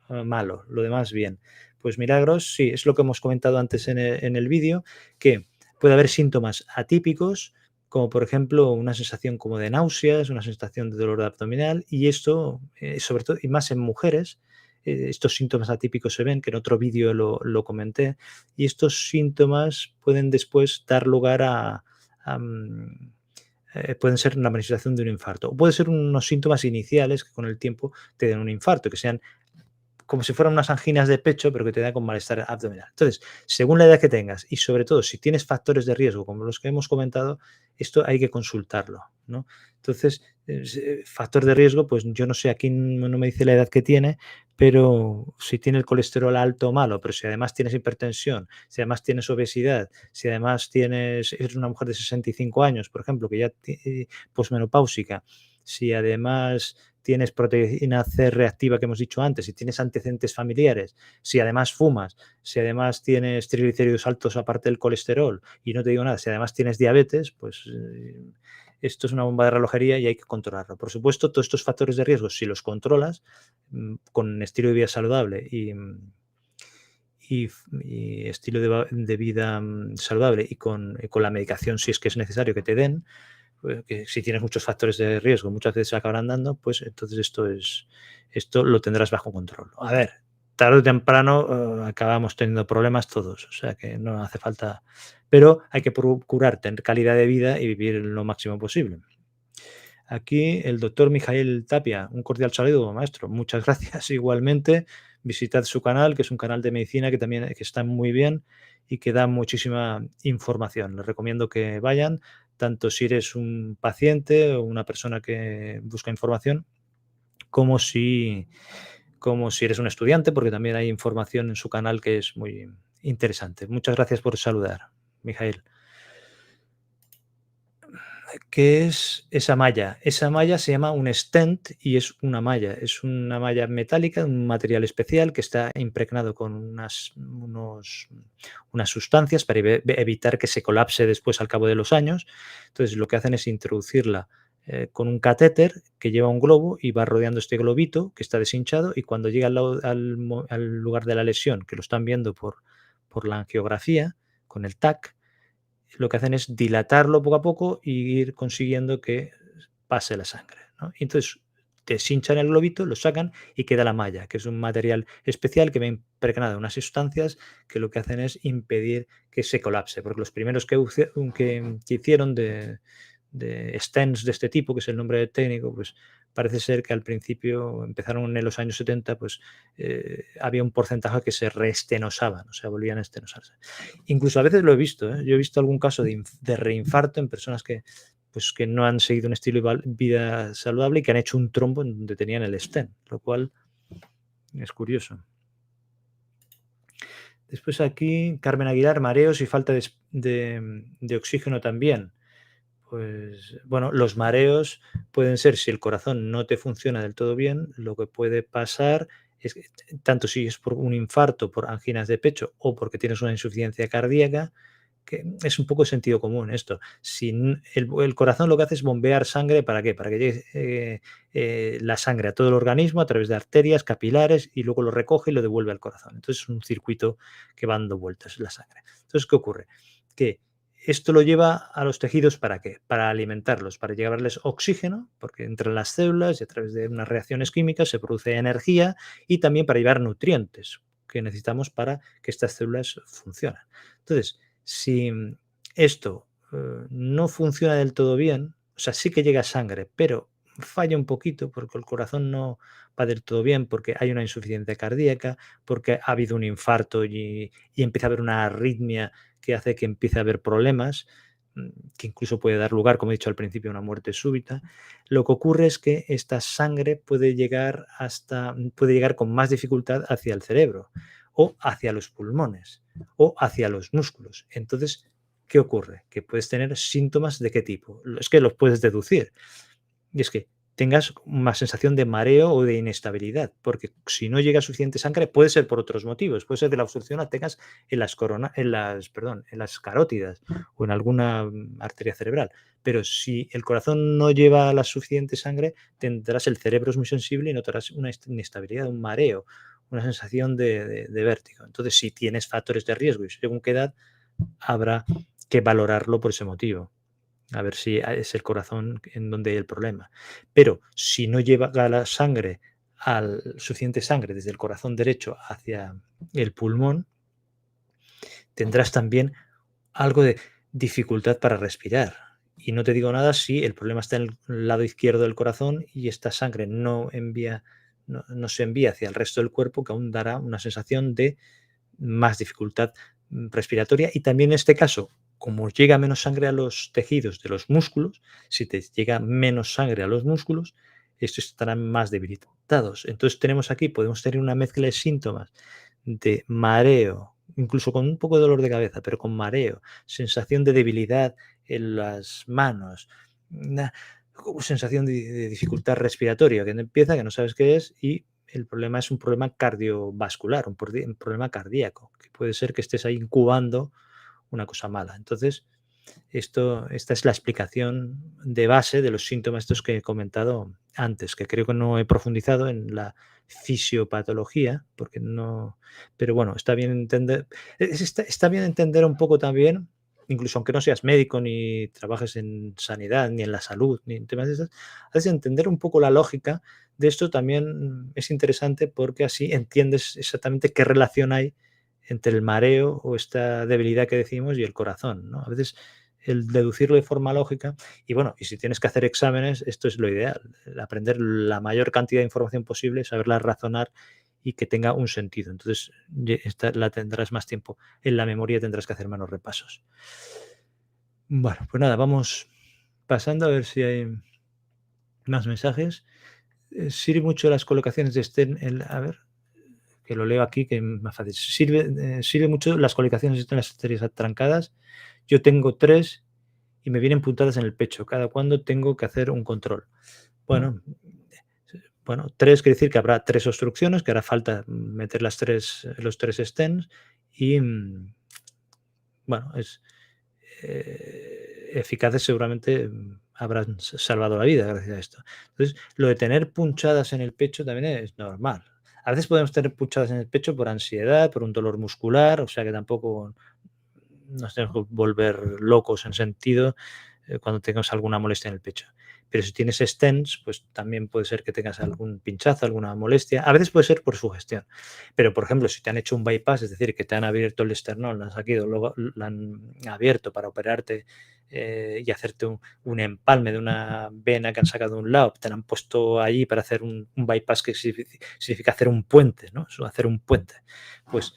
malo, lo demás bien. Pues milagros, sí, es lo que hemos comentado antes en el vídeo, que puede haber síntomas atípicos, como por ejemplo una sensación como de náuseas, una sensación de dolor abdominal, y esto, sobre todo, y más en mujeres, estos síntomas atípicos se ven, que en otro vídeo lo comenté, y estos síntomas pueden después dar lugar pueden ser una manifestación de un infarto. O puede ser unos síntomas iniciales que con el tiempo te den un infarto, que sean como si fueran unas anginas de pecho, pero que te da con malestar abdominal. Entonces, según la edad que tengas y sobre todo si tienes factores de riesgo como los que hemos comentado, esto hay que consultarlo, ¿no? Entonces, factor de riesgo, pues yo no sé, aquí no me dice la edad que tiene, pero si tiene el colesterol alto o malo, pero si además tienes hipertensión, si además tienes obesidad, si además eres una mujer de 65 años, por ejemplo, que ya posmenopáusica, si además tienes proteína C reactiva que hemos dicho antes, si tienes antecedentes familiares, si además fumas, si además tienes triglicéridos altos aparte del colesterol y no te digo nada, si además tienes diabetes, pues esto es una bomba de relojería y hay que controlarlo. Por supuesto, todos estos factores de riesgo, si los controlas con estilo de vida saludable y estilo de vida saludable y con la medicación, si es que es necesario que te den, que si tienes muchos factores de riesgo, muchas veces se acabarán dando, pues entonces esto lo tendrás bajo control. A ver, tarde o temprano acabamos teniendo problemas todos, o sea que no hace falta, pero hay que procurar tener calidad de vida y vivir lo máximo posible. Aquí el doctor Mijael Tapia, un cordial saludo, maestro. Muchas gracias. Igualmente, visitad su canal, que es un canal de medicina que también que está muy bien y que da muchísima información. Les recomiendo que vayan, tanto si eres un paciente o una persona que busca información, como como si eres un estudiante, porque también hay información en su canal que es muy interesante. Muchas gracias por saludar, Mijael. ¿Qué es esa malla? Esa malla se llama un stent y es una malla metálica, un material especial que está impregnado con unas sustancias para evitar que se colapse después al cabo de los años. Entonces, lo que hacen es introducirla con un catéter que lleva un globo y va rodeando este globito que está deshinchado, y cuando llega al lugar de la lesión, que lo están viendo por la angiografía con el TAC, lo que hacen es dilatarlo poco a poco y ir consiguiendo que pase la sangre, ¿no? Y entonces deshinchan el globito, lo sacan y queda la malla, que es un material especial que va impregnado de unas sustancias que lo que hacen es impedir que se colapse, porque los primeros que hicieron de stents de este tipo, que es el nombre técnico, pues parece ser que al principio empezaron en los años 70, pues había un porcentaje que se reestenosaban, o sea, volvían a estenosarse. Incluso a veces lo he visto, ¿eh? Yo he visto algún caso de reinfarto en personas que no han seguido un estilo de vida saludable y que han hecho un trombo en donde tenían el stent, lo cual es curioso. Después aquí, Carmen Aguilar, mareos y falta de oxígeno también. Pues bueno, los mareos pueden ser, si el corazón no te funciona del todo bien, lo que puede pasar es que tanto si es por un infarto, por anginas de pecho o porque tienes una insuficiencia cardíaca, que es un poco sentido común esto. Si el corazón lo que hace es bombear sangre, ¿para qué? Para que llegue la sangre a todo el organismo a través de arterias, capilares, y luego lo recoge y lo devuelve al corazón. Entonces es un circuito que va dando vueltas la sangre. Entonces, ¿qué ocurre? Que esto lo lleva a los tejidos, ¿para qué? Para alimentarlos, para llevarles oxígeno, porque entre las células y a través de unas reacciones químicas se produce energía, y también para llevar nutrientes que necesitamos para que estas células funcionen. Entonces, si esto no funciona del todo bien, o sea, sí que llega sangre, pero falla un poquito porque el corazón no va del todo bien, porque hay una insuficiencia cardíaca, porque ha habido un infarto y empieza a haber una arritmia que hace que empiece a haber problemas, mm, que incluso puede dar lugar, como he dicho al principio, a una muerte súbita. Lo que ocurre es que esta sangre puede llegar con más dificultad hacia el cerebro o hacia los pulmones o hacia los músculos. Entonces, ¿qué ocurre? Que puedes tener síntomas de qué tipo. Es que los puedes deducir. Y es que tengas una sensación de mareo o de inestabilidad, porque si no llega suficiente sangre, puede ser por otros motivos. Puede ser que la obstrucción la tengas en las carótidas o en alguna arteria cerebral. Pero si el corazón no lleva la suficiente sangre, tendrás el cerebro es muy sensible y notarás una inestabilidad, un mareo, una sensación de vértigo. Entonces, si tienes factores de riesgo y según qué edad, habrá que valorarlo por ese motivo. A ver si es el corazón en donde hay el problema. Pero si no lleva la sangre, suficiente sangre desde el corazón derecho hacia el pulmón, tendrás también algo de dificultad para respirar. Y no te digo nada si el problema está en el lado izquierdo del corazón y esta sangre no se envía hacia el resto del cuerpo, que aún dará una sensación de más dificultad respiratoria. Y también en este caso, como llega menos sangre a los tejidos de los músculos, si te llega menos sangre a los músculos, estos estarán más debilitados. Entonces podemos tener una mezcla de síntomas de mareo, incluso con un poco de dolor de cabeza, pero con mareo, sensación de debilidad en las manos, una como sensación de dificultad respiratoria que no empieza, que no sabes qué es, y el problema es un problema cardiovascular, un problema cardíaco, que puede ser que estés ahí incubando una cosa mala. Entonces, esta es la explicación de base de los síntomas estos que he comentado antes, que creo que no he profundizado en la fisiopatología, porque no, pero bueno, está bien entender un poco también, incluso aunque no seas médico ni trabajes en sanidad, ni en la salud, ni en temas de estos, a veces entender un poco la lógica de esto también es interesante, porque así entiendes exactamente qué relación hay entre el mareo o esta debilidad que decimos y el corazón, ¿no? A veces el deducirlo de forma lógica, y bueno, y si tienes que hacer exámenes, esto es lo ideal, el aprender la mayor cantidad de información posible, saberla razonar y que tenga un sentido. Entonces, esta la tendrás más tiempo en la memoria, tendrás que hacer menos repasos. Bueno, pues nada, vamos pasando a ver si hay más mensajes. Sirve mucho las colocaciones de Sten, a ver, que lo leo aquí, que es más fácil. Sirve mucho las coligaciones en las arterias atrancadas. Yo tengo 3 y me vienen puntadas en el pecho. ¿Cada cuándo tengo que hacer un control? Bueno, bueno, 3 quiere decir que habrá 3 obstrucciones, que hará falta meter los 3 stents y, bueno, eficaces seguramente habrán salvado la vida gracias a esto. Entonces, lo de tener punchadas en el pecho también es normal. A veces podemos tener punchadas en el pecho por ansiedad, por un dolor muscular, o sea que tampoco nos tenemos que volver locos en sentido cuando tengas alguna molestia en el pecho. Pero si tienes stents, pues también puede ser que tengas algún pinchazo, alguna molestia. A veces puede ser por sugestión. Pero, por ejemplo, si te han hecho un bypass, es decir, que te han abierto el esternón, luego lo han abierto para operarte y hacerte un empalme de una vena que han sacado de un lado, te la han puesto allí para hacer un bypass que significa hacer un puente, ¿no? Hacer un puente. Pues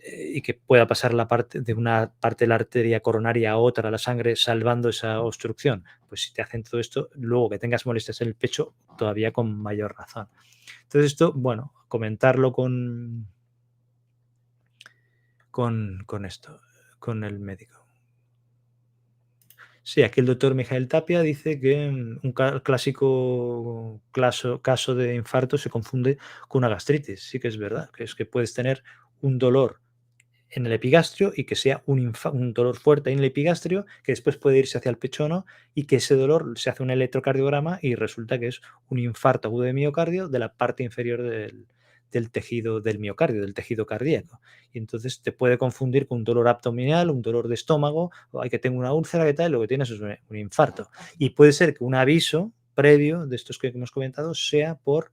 y que pueda pasar de una parte de la arteria coronaria a otra, la sangre, salvando esa obstrucción. Pues si te hacen todo esto, luego que tengas molestias en el pecho, todavía con mayor razón. Entonces esto, bueno, comentarlo con esto, con el médico. Sí, aquí el doctor Mijael Tapia dice que un clásico caso de infarto se confunde con una gastritis. Sí que es verdad, que es que puedes tener un dolor en el epigastrio y que sea un dolor fuerte en el epigastrio que después puede irse hacia el pechono y que ese dolor se hace un electrocardiograma y resulta que es un infarto agudo de miocardio de la parte inferior del tejido del miocardio, del tejido cardíaco. Y entonces te puede confundir con un dolor abdominal, un dolor de estómago, o hay que tengo una úlcera, que tal, y lo que tienes es un infarto. Y puede ser que un aviso previo de estos que hemos comentado sea por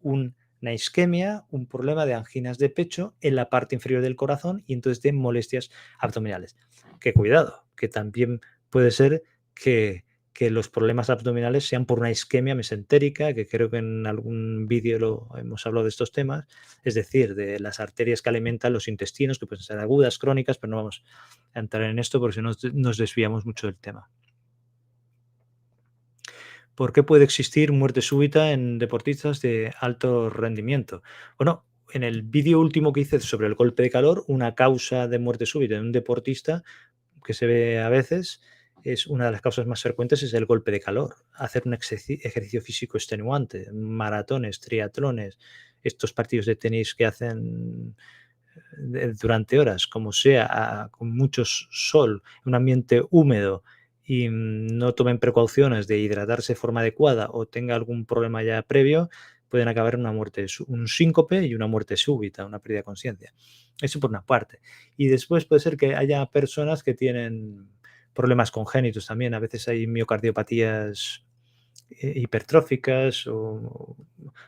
una isquemia, un problema de anginas de pecho en la parte inferior del corazón y entonces de molestias abdominales. Que cuidado, que también puede ser que los problemas abdominales sean por una isquemia mesentérica, que creo que en algún vídeo lo hemos hablado de estos temas, es decir, de las arterias que alimentan los intestinos, que pueden ser agudas, crónicas, pero no vamos a entrar en esto porque si no nos desviamos mucho del tema. ¿Por qué puede existir muerte súbita en deportistas de alto rendimiento? Bueno, en el vídeo último que hice sobre el golpe de calor, una causa de muerte súbita en un deportista que se ve a veces es una de las causas más frecuentes es el golpe de calor. Hacer un ejercicio físico extenuante, maratones, triatlones, estos partidos de tenis que hacen durante horas, como sea, con mucho sol, un ambiente húmedo y no tomen precauciones de hidratarse de forma adecuada o tenga algún problema ya previo, pueden acabar en una muerte, un síncope y una muerte súbita, una pérdida de conciencia. Eso por una parte. Y después puede ser que haya personas que tienen problemas congénitos también. A veces hay miocardiopatías hipertróficas o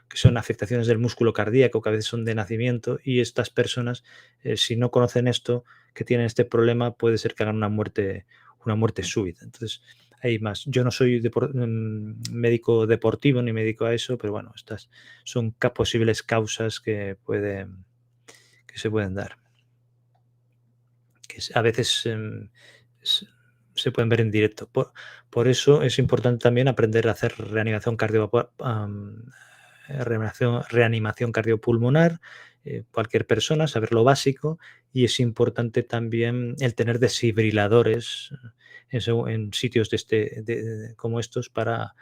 que son afectaciones del músculo cardíaco que a veces son de nacimiento y estas personas, si no conocen esto, que tienen este problema, puede ser que hagan una muerte súbita. Entonces, hay más. Yo no soy médico deportivo ni médico a eso, pero bueno, estas son posibles causas que se pueden dar. Que a veces se pueden ver en directo. Por eso es importante también aprender a hacer reanimación cardiopulmonar, cualquier persona, saber lo básico, y es importante también el tener desfibriladores en sitios como estos para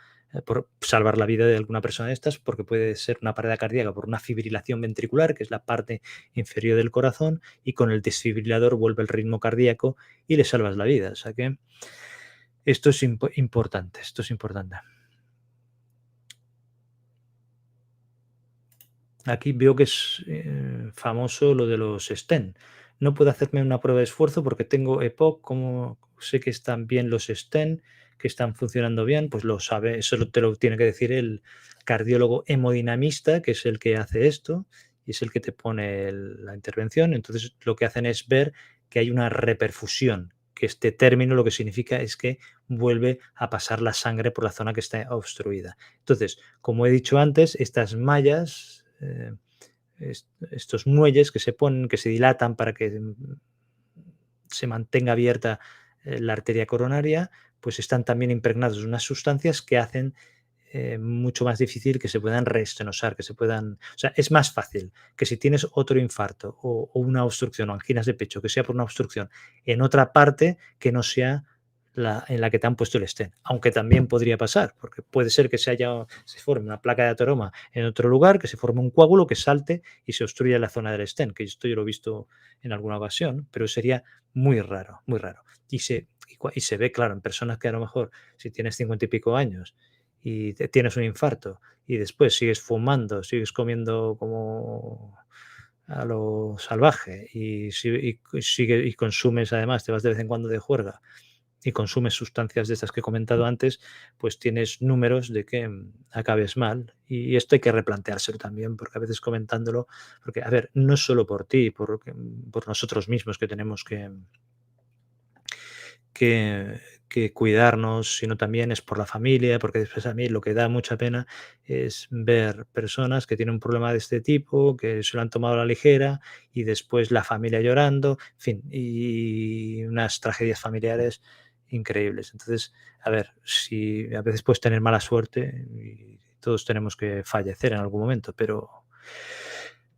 por salvar la vida de alguna persona de estas, porque puede ser una parada cardíaca por una fibrilación ventricular, que es la parte inferior del corazón, y con el desfibrilador vuelve el ritmo cardíaco y le salvas la vida. O sea que esto es importante, esto es importante. Aquí veo que es famoso lo de los stent. No puedo hacerme una prueba de esfuerzo porque tengo EPOC, como sé que están bien los stent, que están funcionando bien, pues lo sabe, eso te lo tiene que decir el cardiólogo hemodinamista, que es el que hace esto y es el que te pone la intervención. Entonces lo que hacen es ver que hay una reperfusión, que este término lo que significa es que vuelve a pasar la sangre por la zona que está obstruida. Entonces, como he dicho antes, estas mallas, estos muelles que se ponen, que se dilatan para que se mantenga abierta la arteria coronaria, pues están también impregnados de unas sustancias que hacen mucho más difícil que se puedan reestenosar, que se puedan... O sea, es más fácil que si tienes otro infarto o una obstrucción o anginas de pecho, que sea por una obstrucción en otra parte que no sea en la que te han puesto el stent, aunque también podría pasar, porque puede ser que se forme una placa de ateroma en otro lugar, que se forme un coágulo que salte y se obstruya la zona del stent, que esto yo lo he visto en alguna ocasión, pero sería muy raro, muy raro. Y se ve, claro, en personas que a lo mejor, si tienes 50 y pico años y tienes un infarto y después sigues fumando, sigues comiendo como a lo salvaje y consumes, además, te vas de vez en cuando de juerga y consumes sustancias de estas que he comentado antes, pues tienes números de que acabes mal. Y esto hay que replanteárselo también, porque a veces comentándolo, porque, a ver, no es solo por ti, por nosotros mismos que tenemos que, que cuidarnos, sino también es por la familia, porque después a mí lo que da mucha pena es ver personas que tienen un problema de este tipo, que se lo han tomado a la ligera y después la familia llorando, en fin, y unas tragedias familiares increíbles. Entonces, a ver, si a veces puedes tener mala suerte y todos tenemos que fallecer en algún momento, pero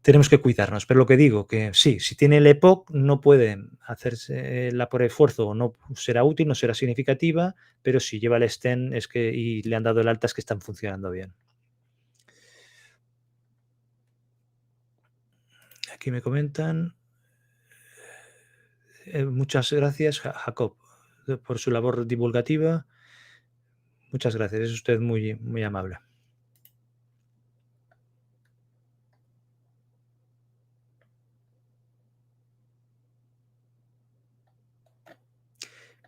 tenemos que cuidarnos, pero lo que digo, que sí, si tiene el EPOC no puede hacerse la por esfuerzo, o no será útil, no será significativa, pero si lleva el stent es que y le han dado el alta es que están funcionando bien. Aquí me comentan, muchas gracias, Jacob, por su labor divulgativa. Muchas gracias, es usted muy, muy amable.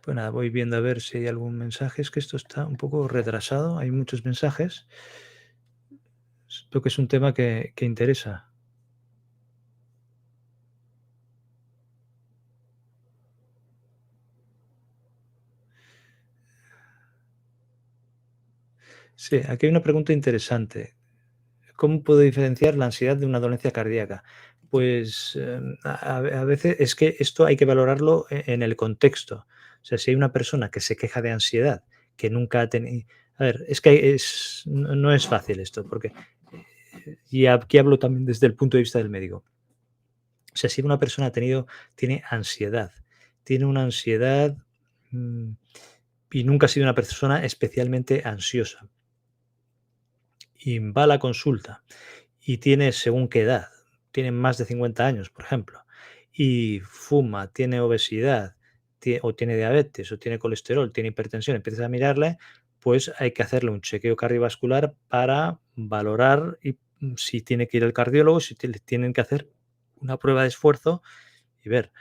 Pues nada, voy viendo a ver si hay algún mensaje. Es que esto está un poco retrasado, hay muchos mensajes. Creo que es un tema que interesa. Sí, aquí hay una pregunta interesante. ¿Cómo puedo diferenciar la ansiedad de una dolencia cardíaca? Pues a veces es que esto hay que valorarlo en el contexto. O sea, si hay una persona que se queja de ansiedad, que nunca ha tenido... A ver, es que no es fácil esto, porque, y aquí hablo también desde el punto de vista del médico. O sea, si una persona tiene ansiedad, tiene una ansiedad mm, y nunca ha sido una persona especialmente ansiosa, y va a la consulta y tiene según qué edad, tiene más de 50 años, por ejemplo, y fuma, tiene obesidad, o tiene diabetes, o tiene colesterol, tiene hipertensión, empiezas a mirarle, pues hay que hacerle un chequeo cardiovascular para valorar si tiene que ir al cardiólogo, si le tienen que hacer una prueba de esfuerzo y ver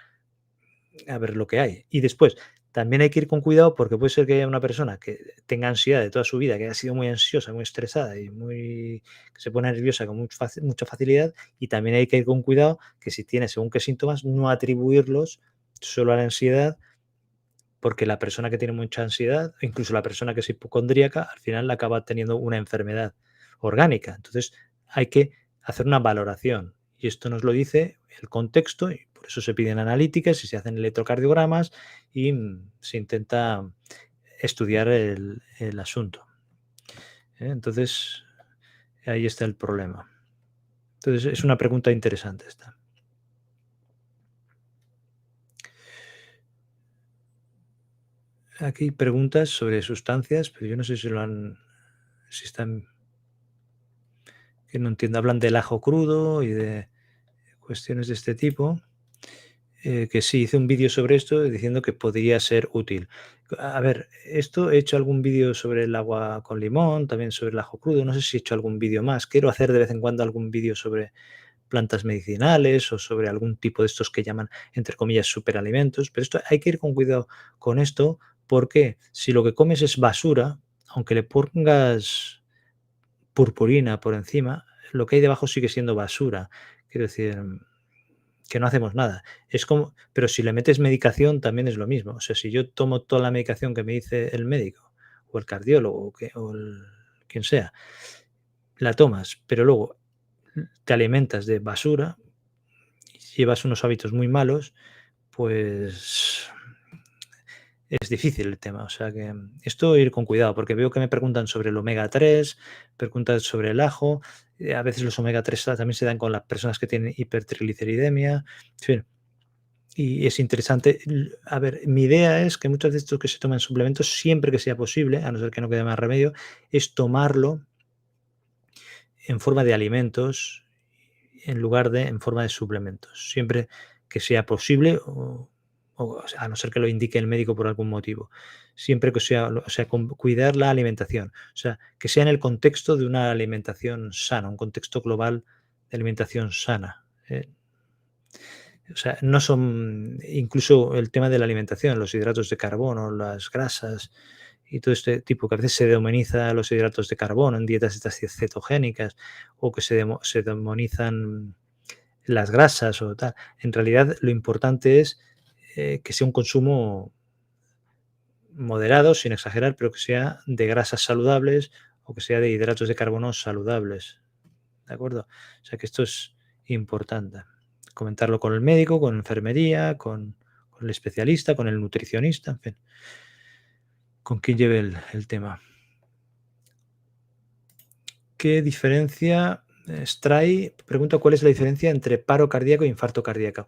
a ver lo que hay. Y después, también hay que ir con cuidado porque puede ser que haya una persona que tenga ansiedad de toda su vida, que haya sido muy ansiosa, muy estresada y que se pone nerviosa con mucha facilidad. Y también hay que ir con cuidado que si tiene según qué síntomas, no atribuirlos solo a la ansiedad, porque la persona que tiene mucha ansiedad, incluso la persona que es hipocondríaca, al final acaba teniendo una enfermedad orgánica. Entonces, hay que hacer una valoración. Y esto nos lo dice el contexto, y por eso se piden analíticas y se hacen electrocardiogramas y se intenta estudiar el asunto. Entonces, ahí está el problema. Entonces, es una pregunta interesante esta. Aquí hay preguntas sobre sustancias, pero yo no sé si están, que no entiendo, hablan del ajo crudo y de cuestiones de este tipo. Que sí, hice un vídeo sobre esto diciendo que podría ser útil. A ver, esto he hecho algún vídeo sobre el agua con limón, también sobre el ajo crudo, no sé si he hecho algún vídeo más. Quiero hacer de vez en cuando algún vídeo sobre plantas medicinales o sobre algún tipo de estos que llaman, entre comillas, superalimentos, pero esto hay que ir con cuidado con esto porque si lo que comes es basura, aunque le pongas purpurina por encima, lo que hay debajo sigue siendo basura. Quiero decir, que no hacemos nada. Es como, pero si le metes medicación también es lo mismo. O sea, si yo tomo toda la medicación que me dice el médico o el cardiólogo quien sea, la tomas, pero luego te alimentas de basura y llevas unos hábitos muy malos, pues es difícil el tema. O sea que esto ir con cuidado, porque veo que me preguntan sobre el omega 3, preguntan sobre el ajo. A veces los omega 3 también se dan con las personas que tienen hipertrigliceridemia. En fin, Y es interesante. A ver, mi idea es que muchos de estos que se toman suplementos, siempre que sea posible, a no ser que no quede más remedio, es tomarlo en forma de alimentos en lugar de en forma de suplementos, siempre que sea posible o a no ser que lo indique el médico por algún motivo, siempre que sea, o sea, cuidar la alimentación, o sea, que sea en el contexto de una alimentación sana, un contexto global de alimentación sana. O sea, no son incluso el tema de la alimentación, los hidratos de carbono, las grasas y todo este tipo, que a veces se demoniza los hidratos de carbono en dietas estas cetogénicas o que se demonizan las grasas o tal. En realidad, lo importante es que sea un consumo moderado, sin exagerar, pero que sea de grasas saludables o que sea de hidratos de carbono saludables. ¿De acuerdo? O sea que esto es importante. Comentarlo con el médico, con enfermería, con el especialista, con el nutricionista, en fin, con quien lleve el tema. ¿Qué diferencia extrae? Pregunta cuál es la diferencia entre paro cardíaco e infarto cardíaco.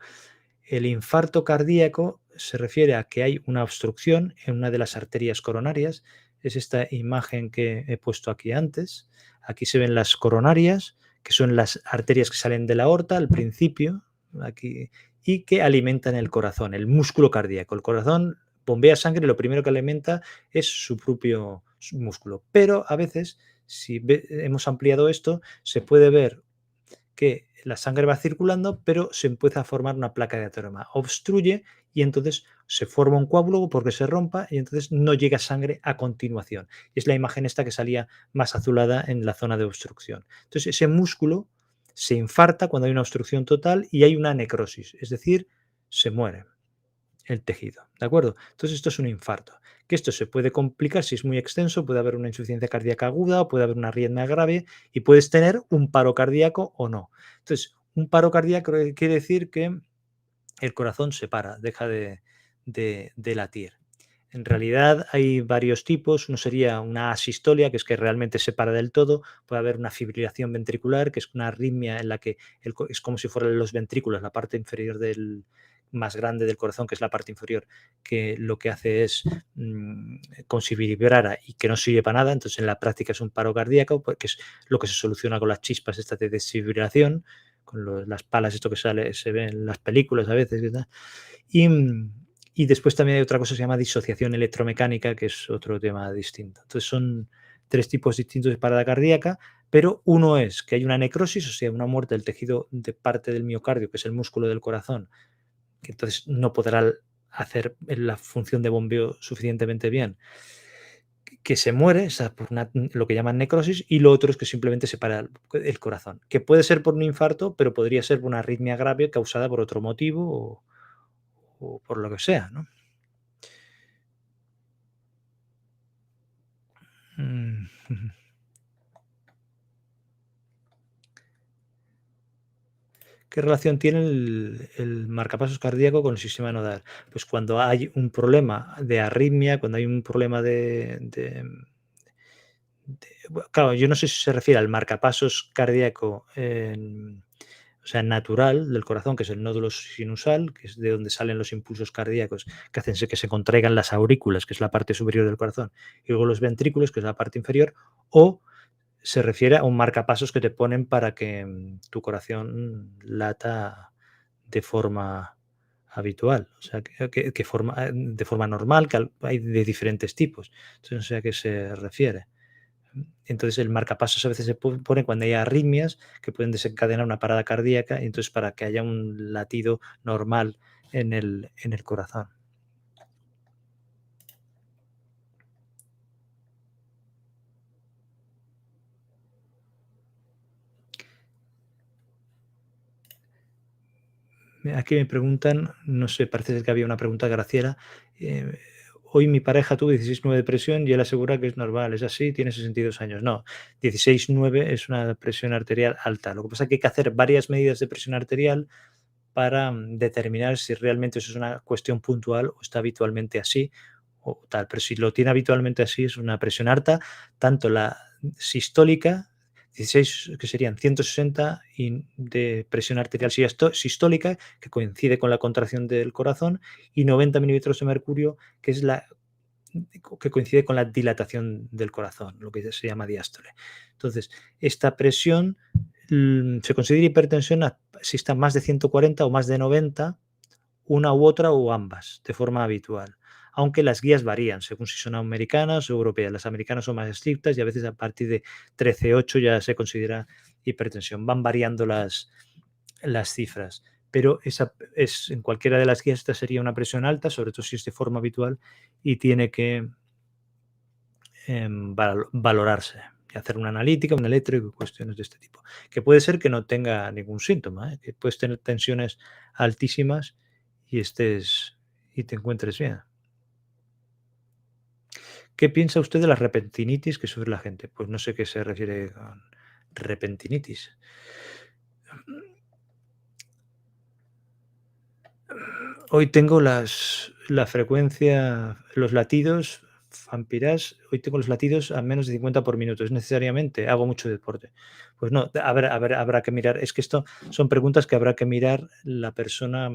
El infarto cardíaco se refiere a que hay una obstrucción en una de las arterias coronarias. Es esta imagen que he puesto aquí antes. Aquí se ven las coronarias, que son las arterias que salen de la aorta al principio, aquí, y que alimentan el corazón, el músculo cardíaco. El corazón bombea sangre y lo primero que alimenta es su propio músculo. Pero a veces, si hemos ampliado esto, se puede ver que la sangre va circulando, pero se empieza a formar una placa de ateroma. Obstruye y entonces se forma un coágulo porque se rompa y entonces no llega sangre a continuación. Es la imagen esta que salía más azulada en la zona de obstrucción. Entonces ese músculo se infarta cuando hay una obstrucción total y hay una necrosis, es decir, se muere el tejido, ¿de acuerdo? Entonces esto es un infarto, que esto se puede complicar si es muy extenso, puede haber una insuficiencia cardíaca aguda o puede haber una arritmia grave y puedes tener un paro cardíaco o no. Entonces, un paro cardíaco quiere decir que el corazón se para, deja de latir. En realidad hay varios tipos. Uno sería una asistolia, que es que realmente se para del todo. Puede haber una fibrilación ventricular, que es una arritmia en la que es como si fueran los ventrículos, la parte inferior del más grande del corazón, que es la parte inferior, que lo que hace es como si vibrara y que no sirve para nada. Entonces en la práctica es un paro cardíaco, que es lo que se soluciona con las chispas estas de desfibrilación, con las palas, esto que sale, se ve en las películas a veces. Y, y después también hay otra cosa que se llama disociación electromecánica, que es otro tema distinto. Entonces son tres tipos distintos de parada cardíaca, pero uno es que hay una necrosis, o sea, una muerte del tejido de parte del miocardio, que es el músculo del corazón, que entonces no podrá hacer la función de bombeo suficientemente bien, que se muere, o sea, por lo que llaman necrosis, y lo otro es que simplemente se para el corazón, que puede ser por un infarto, pero podría ser por una arritmia grave causada por otro motivo o por lo que sea, ¿no? Mm, ujú. ¿Qué relación tiene el marcapasos cardíaco con el sistema nodal? Pues cuando hay un problema de arritmia, cuando hay un problema claro, yo no sé si se refiere al marcapasos cardíaco, o sea, natural del corazón, que es el nódulo sinusal, que es de donde salen los impulsos cardíacos que hacen que se contraigan las aurículas, que es la parte superior del corazón, y luego los ventrículos, que es la parte inferior, o se refiere a un marcapasos que te ponen para que tu corazón lata de forma habitual, o sea, de forma normal, que hay de diferentes tipos. Entonces, no sé a qué se refiere. Entonces, el marcapasos a veces se pone cuando hay arritmias que pueden desencadenar una parada cardíaca, y entonces para que haya un latido normal en el corazón. Aquí me preguntan, no sé, parece que había una pregunta, Graciela. eh, Hoy mi pareja tuvo 16,9 de presión y él asegura que es normal. ¿Es así? Tiene 62 años. No, 16,9 es una presión arterial alta. Lo que pasa es que hay que hacer varias medidas de presión arterial para determinar si realmente eso es una cuestión puntual o está habitualmente así o tal. Pero si lo tiene habitualmente así, es una presión alta, tanto la sistólica, 16, que serían 160 de presión arterial sistólica, que coincide con la contracción del corazón, y 90 milímetros de mercurio, que es que coincide con la dilatación del corazón, lo que se llama diástole. Entonces, esta presión se considera hipertensión si está más de 140 o más de 90, una u otra o ambas, de forma habitual. Aunque las guías varían según si son americanas o europeas. Las americanas son más estrictas y a veces a partir de 13,8 ya se considera hipertensión. Van variando las cifras. Pero en cualquiera de las guías esta sería una presión alta, sobre todo si es de forma habitual, y tiene que valorarse y hacer una analítica, un electro y cuestiones de este tipo. Que puede ser que no tenga ningún síntoma, que puedes tener tensiones altísimas y te encuentres bien. ¿Qué piensa usted de la repentinitis que sufre la gente? Pues no sé qué se refiere con repentinitis. Hoy tengo la frecuencia, los latidos, Fampiras, hoy tengo los latidos a menos de 50 por minuto. ¿Es necesariamente? Hago mucho deporte. Pues no, habrá que mirar. Es que esto son preguntas que habrá que mirar la persona,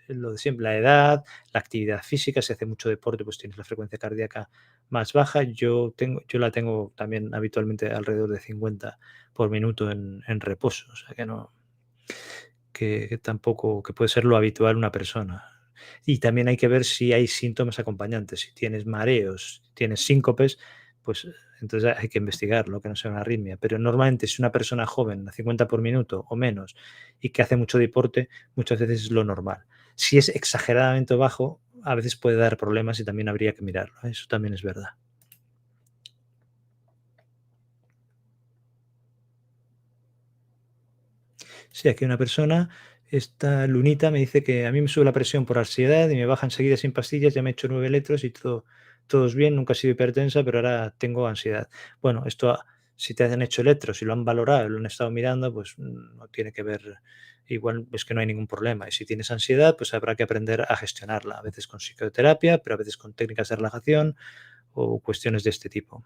lo de siempre, la edad, la actividad física. Si hace mucho deporte, pues tienes la frecuencia cardíaca más baja. Yo la tengo también habitualmente alrededor de 50 por minuto en reposo. O sea que no, que tampoco, que puede ser lo habitual una persona. Y también hay que ver si hay síntomas acompañantes. Si tienes mareos, tienes síncopes, pues entonces hay que investigarlo, que no sea una arritmia. Pero normalmente si una persona joven, a 50 por minuto o menos, y que hace mucho deporte, muchas veces es lo normal. Si es exageradamente bajo, a veces puede dar problemas y también habría que mirarlo. Eso también es verdad. Sí, aquí una persona, esta lunita, me dice que a mí me sube la presión por ansiedad y me baja enseguida sin pastillas, ya me he hecho 9 electros y todo es bien, nunca he sido hipertensa, pero ahora tengo ansiedad. Bueno, esto, si te han hecho electros, si lo han valorado, lo han estado mirando, pues no tiene que ver, igual es que no hay ningún problema. Y si tienes ansiedad, pues habrá que aprender a gestionarla, a veces con psicoterapia, pero a veces con técnicas de relajación o cuestiones de este tipo.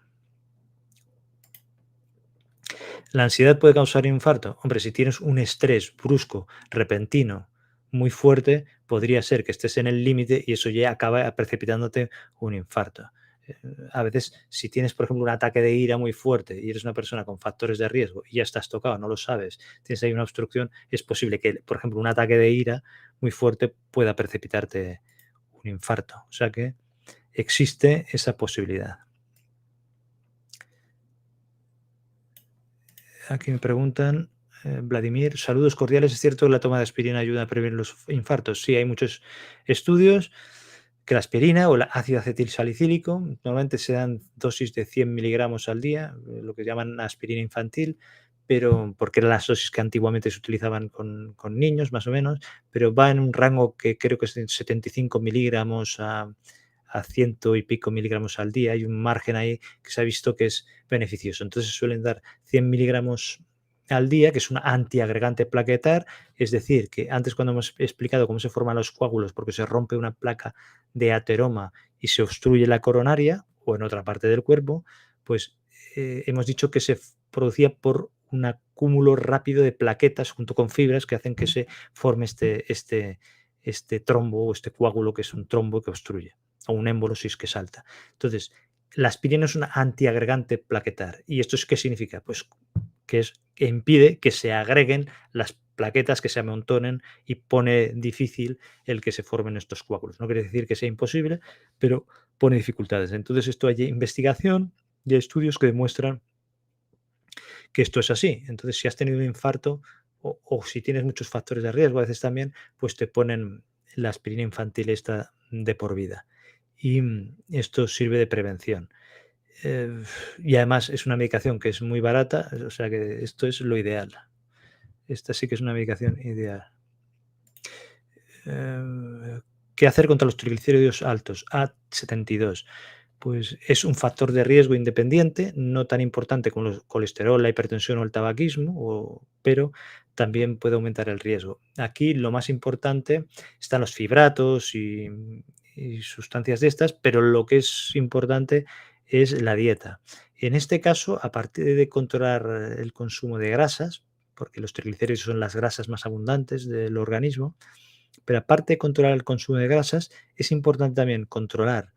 ¿La ansiedad puede causar infarto? Hombre, si tienes un estrés brusco, repentino, muy fuerte, podría ser que estés en el límite y eso ya acaba precipitándote un infarto. Eh, A veces, si tienes, por ejemplo, un ataque de ira muy fuerte y eres una persona con factores de riesgo y ya estás tocado, no lo sabes, tienes ahí una obstrucción, es posible que, por ejemplo, un ataque de ira muy fuerte pueda precipitarte un infarto. O sea que existe esa posibilidad. Aquí me preguntan, Vladimir, saludos cordiales. ¿Es cierto que la toma de aspirina ayuda a prevenir los infartos? Sí, hay muchos estudios que la aspirina o el ácido acetilsalicílico, normalmente se dan dosis de 100 miligramos al día, lo que llaman aspirina infantil, pero porque eran las dosis que antiguamente se utilizaban con niños, más o menos, pero va en un rango que creo que es de 75 miligramos a ciento y pico miligramos al día. Hay un margen ahí que se ha visto que es beneficioso. Entonces suelen dar 100 miligramos al día, que es un antiagregante plaquetar, es decir, que antes cuando hemos explicado cómo se forman los coágulos, porque se rompe una placa de ateroma y se obstruye la coronaria o en otra parte del cuerpo, pues hemos dicho que se producía por un acúmulo rápido de plaquetas junto con fibras que hacen que se forme este trombo o este coágulo que es un trombo que obstruye o un émbolo que salta. Entonces, la aspirina es un antiagregante plaquetar. ¿Y esto es qué significa? Pues que impide que se agreguen las plaquetas, que se amontonen y pone difícil el que se formen estos coágulos. No quiere decir que sea imposible, pero pone dificultades. Entonces, esto hay investigación y hay estudios que demuestran que esto es así. Entonces, si has tenido un infarto o si tienes muchos factores de riesgo, a veces también, pues te ponen la aspirina infantil esta de por vida. Y esto sirve de prevención. Eh, y además es una medicación que es muy barata, o sea que esto es lo ideal. Esta sí que es una medicación ideal. ¿Qué hacer contra los triglicéridos altos? A72. Pues es un factor de riesgo independiente, no tan importante como el colesterol, la hipertensión o el tabaquismo, pero también puede aumentar el riesgo. Aquí lo más importante están los fibratos y sustancias de estas, pero lo que es importante es la dieta. En este caso, aparte de controlar el consumo de grasas, porque los triglicéridos son las grasas más abundantes del organismo, pero aparte de controlar el consumo de grasas, es importante también controlar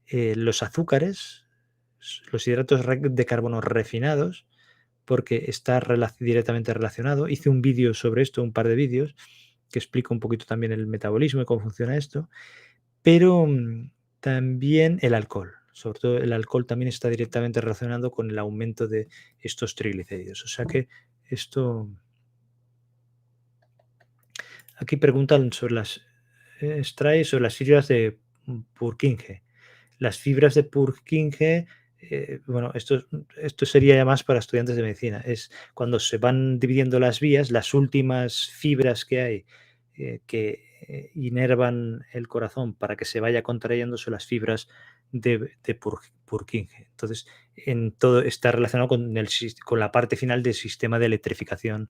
los azúcares, los hidratos de carbono refinados, porque está directamente relacionado. Hice un vídeo sobre esto, un par de vídeos, que explica un poquito también el metabolismo y cómo funciona esto, pero también el alcohol. Sobre todo el alcohol también está directamente relacionado con el aumento de estos triglicéridos. O sea que esto... Aquí preguntan sobre las extrae sobre las fibras de Purkinje. Las fibras de Purkinje, bueno, esto sería ya más para estudiantes de medicina. Es cuando se van dividiendo las vías, las últimas fibras que hay que inervan el corazón para que se vaya contrayendo son las fibras de Purkinje. Entonces, en todo está relacionado con la parte final del sistema de electrificación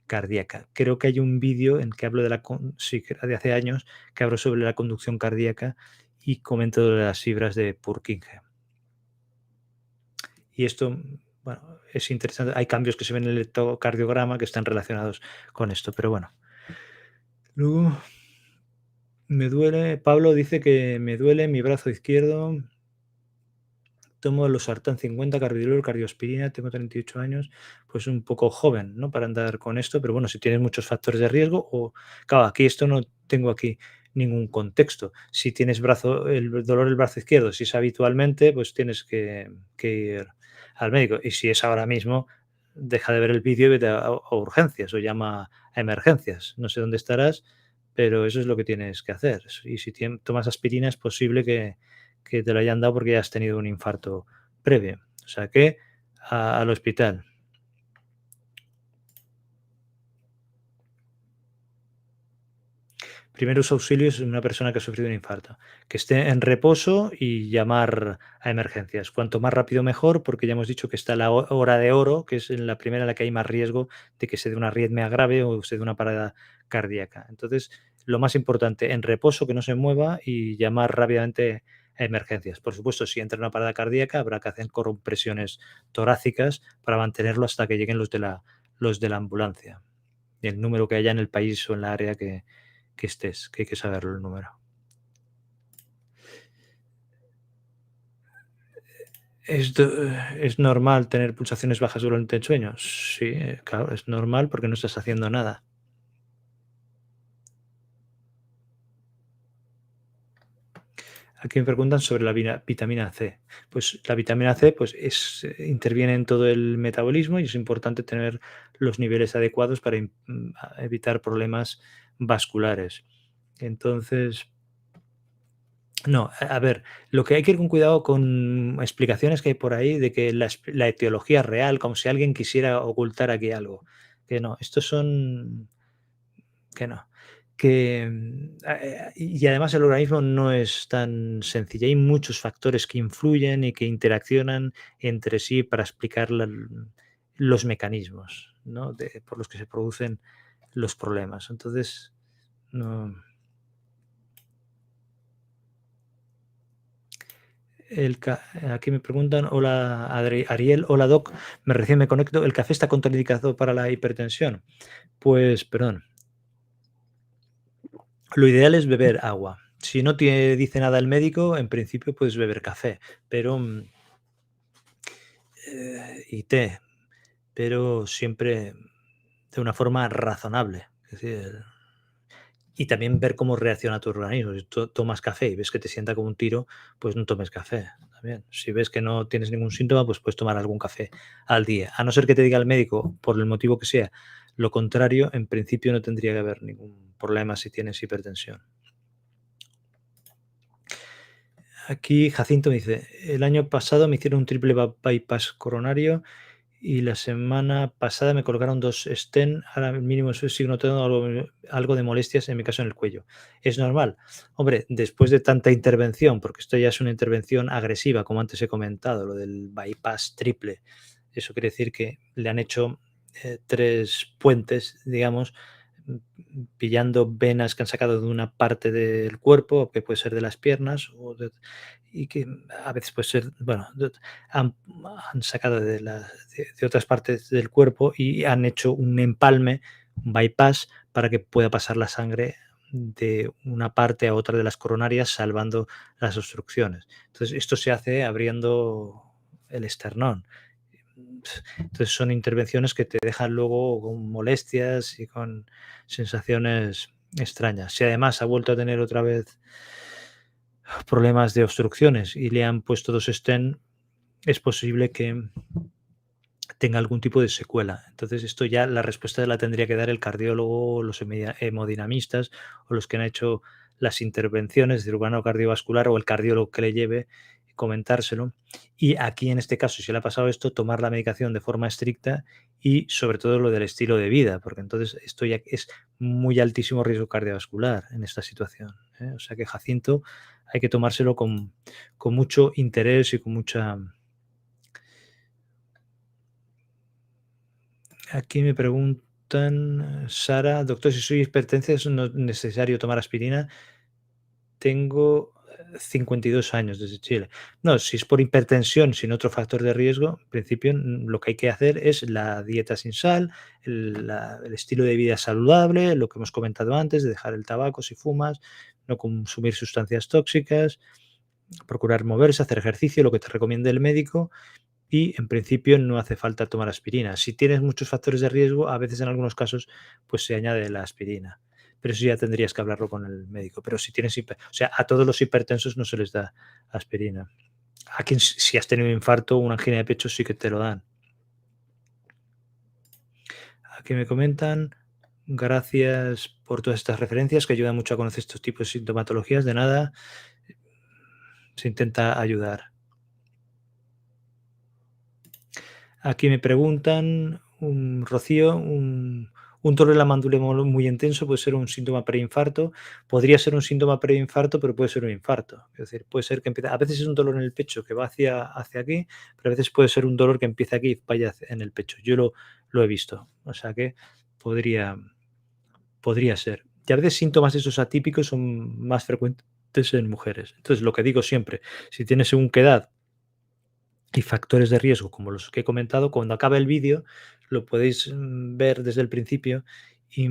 cardíaca. Creo que hay un vídeo en que hablo sí, que era de hace años, que hablo sobre la conducción cardíaca y comento de las fibras de Purkinje. Y esto, bueno, es interesante. Hay cambios que se ven en el electrocardiograma que están relacionados con esto, pero bueno. Luego, me duele, Pablo dice que me duele mi brazo izquierdo. Tomo losartán 50, carvedilol, cardioaspirina, tengo 38 años, pues un poco joven, ¿no? Para andar con esto, pero bueno, si tienes muchos factores de riesgo o, claro, aquí esto no tengo aquí ningún contexto. Si tienes el dolor del brazo izquierdo, si es habitualmente, pues tienes que ir al médico. Y si es ahora mismo, deja de ver el vídeo y vete a urgencias o llama a emergencias. No sé dónde estarás, pero eso es lo que tienes que hacer. Y si tomas aspirina, es posible que te lo hayan dado porque ya has tenido un infarto previo. O sea que al hospital. Primeros auxilios en una persona que ha sufrido un infarto. Que esté en reposo y llamar a emergencias. Cuanto más rápido mejor, porque ya hemos dicho que está la hora de oro, que es en la primera en la que hay más riesgo de que se dé una arritmia grave o se dé una parada cardíaca. Entonces, lo más importante, en reposo, que no se mueva y llamar rápidamente a emergencias. Por supuesto, si entra en una parada cardíaca, habrá que hacer compresiones torácicas para mantenerlo hasta que lleguen los de la ambulancia. Y el número que haya en el país o en la área que estés, que hay que saberlo el número. ¿Es normal tener pulsaciones bajas durante el sueño? Sí, claro, es normal porque no estás haciendo nada. Aquí me preguntan sobre la vitamina C. Pues la vitamina C pues interviene en todo el metabolismo y es importante tener los niveles adecuados para evitar problemas vasculares. Entonces, no, a ver, lo que hay que ir con cuidado con explicaciones que hay por ahí de que la etiología es real, como si alguien quisiera ocultar aquí algo. Que no, estos son que no. Y además el organismo no es tan sencillo. Hay muchos factores que influyen y que interaccionan entre sí para explicar los mecanismos, ¿no? Por los que se producen los problemas. Entonces, no. Aquí me preguntan, hola Ariel, hola Doc, recién me conecto, ¿el café está contraindicado para la hipertensión? Pues, perdón, lo ideal es beber agua. Si no te dice nada el médico, en principio puedes beber café, pero y té, pero siempre de una forma razonable. Es decir, y también ver cómo reacciona tu organismo. Si tomas café y ves que te sienta como un tiro, pues no tomes café. También. Si ves que no tienes ningún síntoma, pues puedes tomar algún café al día. A no ser que te diga el médico, por el motivo que sea, lo contrario, en principio no tendría que haber ningún problema si tienes hipertensión. Aquí Jacinto me dice, el año pasado me hicieron un triple bypass coronario y la semana pasada me colocaron 2 stent, ahora el mínimo sigo notando algo de molestias, en mi caso en el cuello. ¿Es normal? Hombre, después de tanta intervención, porque esto ya es una intervención agresiva, como antes he comentado, lo del bypass triple, eso quiere decir que le han hecho 3 puentes, digamos, pillando venas que han sacado de una parte del cuerpo, que puede ser de las piernas, y que a veces puede ser, bueno, han, han sacado de otras partes del cuerpo y han hecho un empalme, un bypass, para que pueda pasar la sangre de una parte a otra de las coronarias, salvando las obstrucciones. Entonces, esto se hace abriendo el esternón. Entonces son intervenciones que te dejan luego con molestias y con sensaciones extrañas. Si además ha vuelto a tener otra vez problemas de obstrucciones y le han puesto 2 stent, es posible que tenga algún tipo de secuela. Entonces, esto ya la respuesta la tendría que dar el cardiólogo, los hemodinamistas o los que han hecho las intervenciones de cirujano cardiovascular o el cardiólogo que le lleve, comentárselo. Y aquí, en este caso, si le ha pasado esto, tomar la medicación de forma estricta y sobre todo lo del estilo de vida, porque entonces esto ya es muy altísimo riesgo cardiovascular en esta situación, ¿eh? O sea que Jacinto hay que tomárselo con mucho interés y con mucha. Aquí me preguntan, Sara, doctor, si soy hipertensa, ¿es no necesario tomar aspirina? Tengo 52 años desde Chile. No, si es por hipertensión sin otro factor de riesgo, en principio lo que hay que hacer es la dieta sin sal, el estilo de vida saludable, lo que hemos comentado antes, de dejar el tabaco si fumas, no consumir sustancias tóxicas, procurar moverse, hacer ejercicio, lo que te recomiende el médico y en principio no hace falta tomar aspirina. Si tienes muchos factores de riesgo, a veces en algunos casos pues se añade la aspirina, pero eso ya tendrías que hablarlo con el médico. Pero si tienes, o sea, a todos los hipertensos no se les da aspirina. A quien si has tenido un infarto o una angina de pecho sí que te lo dan. Aquí me comentan, gracias por todas estas referencias que ayudan mucho a conocer estos tipos de sintomatologías. De nada, se intenta ayudar. Aquí me preguntan, Rocío, un dolor en la mandíbula muy intenso puede ser un síntoma preinfarto. Podría ser un síntoma preinfarto, pero puede ser un infarto. Es decir, puede ser que empiece, a veces es un dolor en el pecho que va hacia aquí, pero a veces puede ser un dolor que empieza aquí y vaya en el pecho. Yo lo he visto, o sea que podría, podría ser. Y a veces síntomas de esos atípicos son más frecuentes en mujeres. Entonces, lo que digo siempre, si tienes según qué edad y factores de riesgo, como los que he comentado, cuando acabe el vídeo lo podéis ver desde el principio y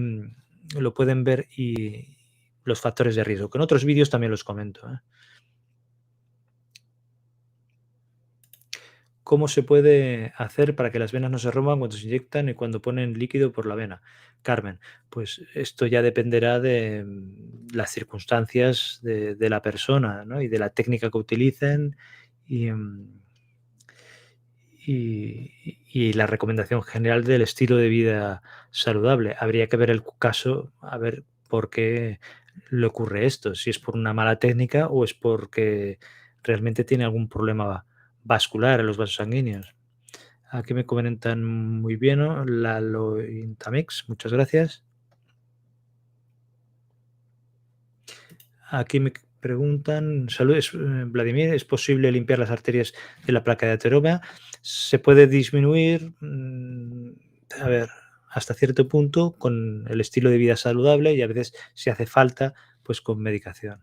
lo pueden ver y los factores de riesgo, que en otros vídeos también los comento, ¿eh? ¿Cómo se puede hacer para que las venas no se rompan cuando se inyectan y cuando ponen líquido por la vena? Carmen, pues esto ya dependerá de las circunstancias de la persona, ¿no? Y de la técnica que utilicen y, y la recomendación general del estilo de vida saludable. Habría que ver el caso, a ver por qué le ocurre esto, si es por una mala técnica o es porque realmente tiene algún problema vascular en los vasos sanguíneos. Aquí me comentan muy bien, ¿no? La Lointamex, muchas gracias. Aquí me preguntan, saludos, Vladimir, ¿es posible limpiar las arterias de la placa de ateroma? Se puede disminuir, a ver, hasta cierto punto con el estilo de vida saludable y a veces si hace falta, pues con medicación.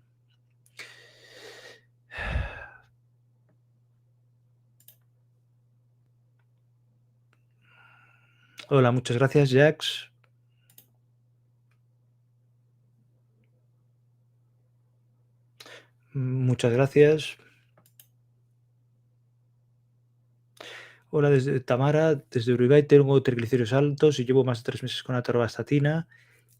Hola, muchas gracias, Jax. Muchas gracias. Hola, desde Tamara, desde Uruguay tengo triglicéridos altos y llevo más de 3 meses con atorvastatina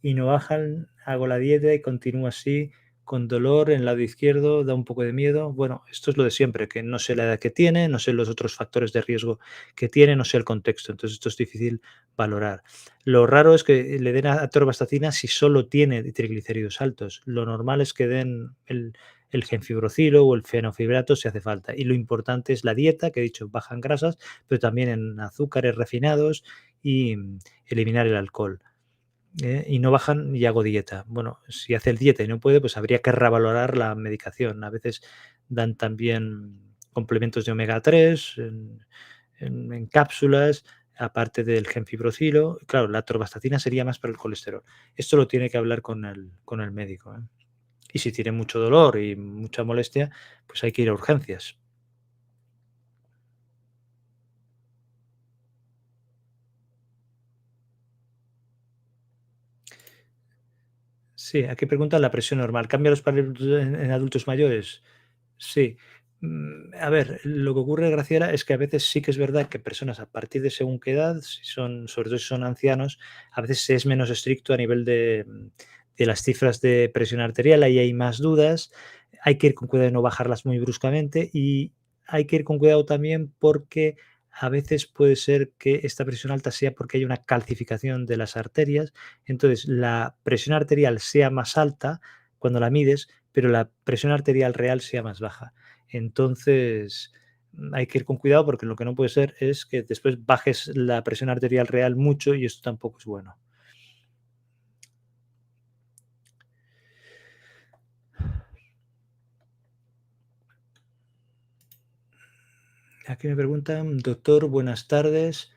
y no bajan, hago la dieta y continúo así, con dolor en el lado izquierdo, da un poco de miedo. Bueno, esto es lo de siempre, que no sé la edad que tiene, no sé los otros factores de riesgo que tiene, no sé el contexto, entonces esto es difícil valorar. Lo raro es que le den atorvastatina si solo tiene triglicéridos altos. Lo normal es que den el genfibrocilo o el fenofibrato si hace falta. Y lo importante es la dieta, que he dicho, bajan grasas, pero también en azúcares refinados y eliminar el alcohol. Y no bajan y hago dieta. Bueno, si hace el dieta y no puede, pues habría que revalorar la medicación. A veces dan también complementos de omega 3 en cápsulas, aparte del gemfibrocilo. Claro, la atorvastatina sería más para el colesterol. Esto lo tiene que hablar con el médico, ¿eh? Y si tiene mucho dolor y mucha molestia, pues hay que ir a urgencias. Sí, aquí preguntan la presión normal. ¿Cambia los parámetros en adultos mayores? Sí. A ver, lo que ocurre, Graciela, es que a veces sí que es verdad que personas a partir de según qué edad, si son, sobre todo si son ancianos, a veces se es menos estricto a nivel de las cifras de presión arterial, ahí hay más dudas, hay que ir con cuidado de no bajarlas muy bruscamente y hay que ir con cuidado también porque a veces puede ser que esta presión alta sea porque hay una calcificación de las arterias, entonces la presión arterial sea más alta cuando la mides, pero la presión arterial real sea más baja. Entonces, hay que ir con cuidado porque lo que no puede ser es que después bajes la presión arterial real mucho y esto tampoco es bueno. Aquí me preguntan, doctor, buenas tardes.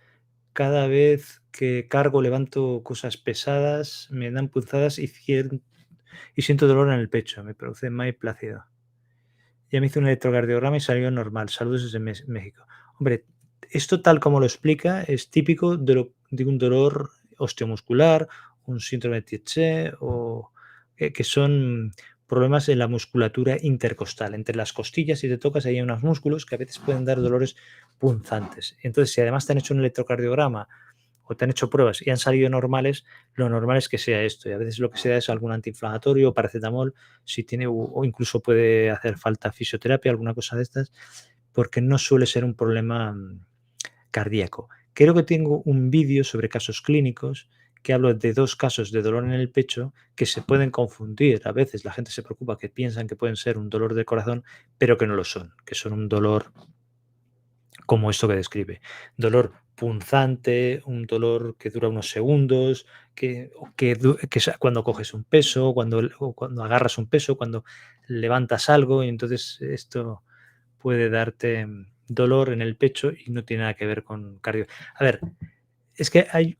Cada vez que cargo, levanto cosas pesadas, me dan punzadas y siento dolor en el pecho. Me produce muy plácido. Ya me hice un electrocardiograma y salió normal. Saludos desde México. Hombre, esto tal como lo explica es típico de un dolor osteomuscular, un síndrome de Tietze o que son problemas en la musculatura intercostal. Entre las costillas, si te tocas, hay unos músculos que a veces pueden dar dolores punzantes. Entonces, si además te han hecho un electrocardiograma o te han hecho pruebas y han salido normales, lo normal es que sea esto. Y a veces lo que se da es algún antiinflamatorio, paracetamol, si tiene, o incluso puede hacer falta fisioterapia, alguna cosa de estas, porque no suele ser un problema cardíaco. Creo que tengo un vídeo sobre casos clínicos que hablo de dos casos de dolor en el pecho que se pueden confundir. A veces la gente se preocupa que piensan que pueden ser un dolor de corazón, pero que no lo son, que son un dolor como esto que describe. Dolor punzante, un dolor que dura unos segundos, que es cuando coges un peso, o cuando agarras un peso, cuando levantas algo, y entonces esto puede darte dolor en el pecho y no tiene nada que ver con cardio. A ver, es que hay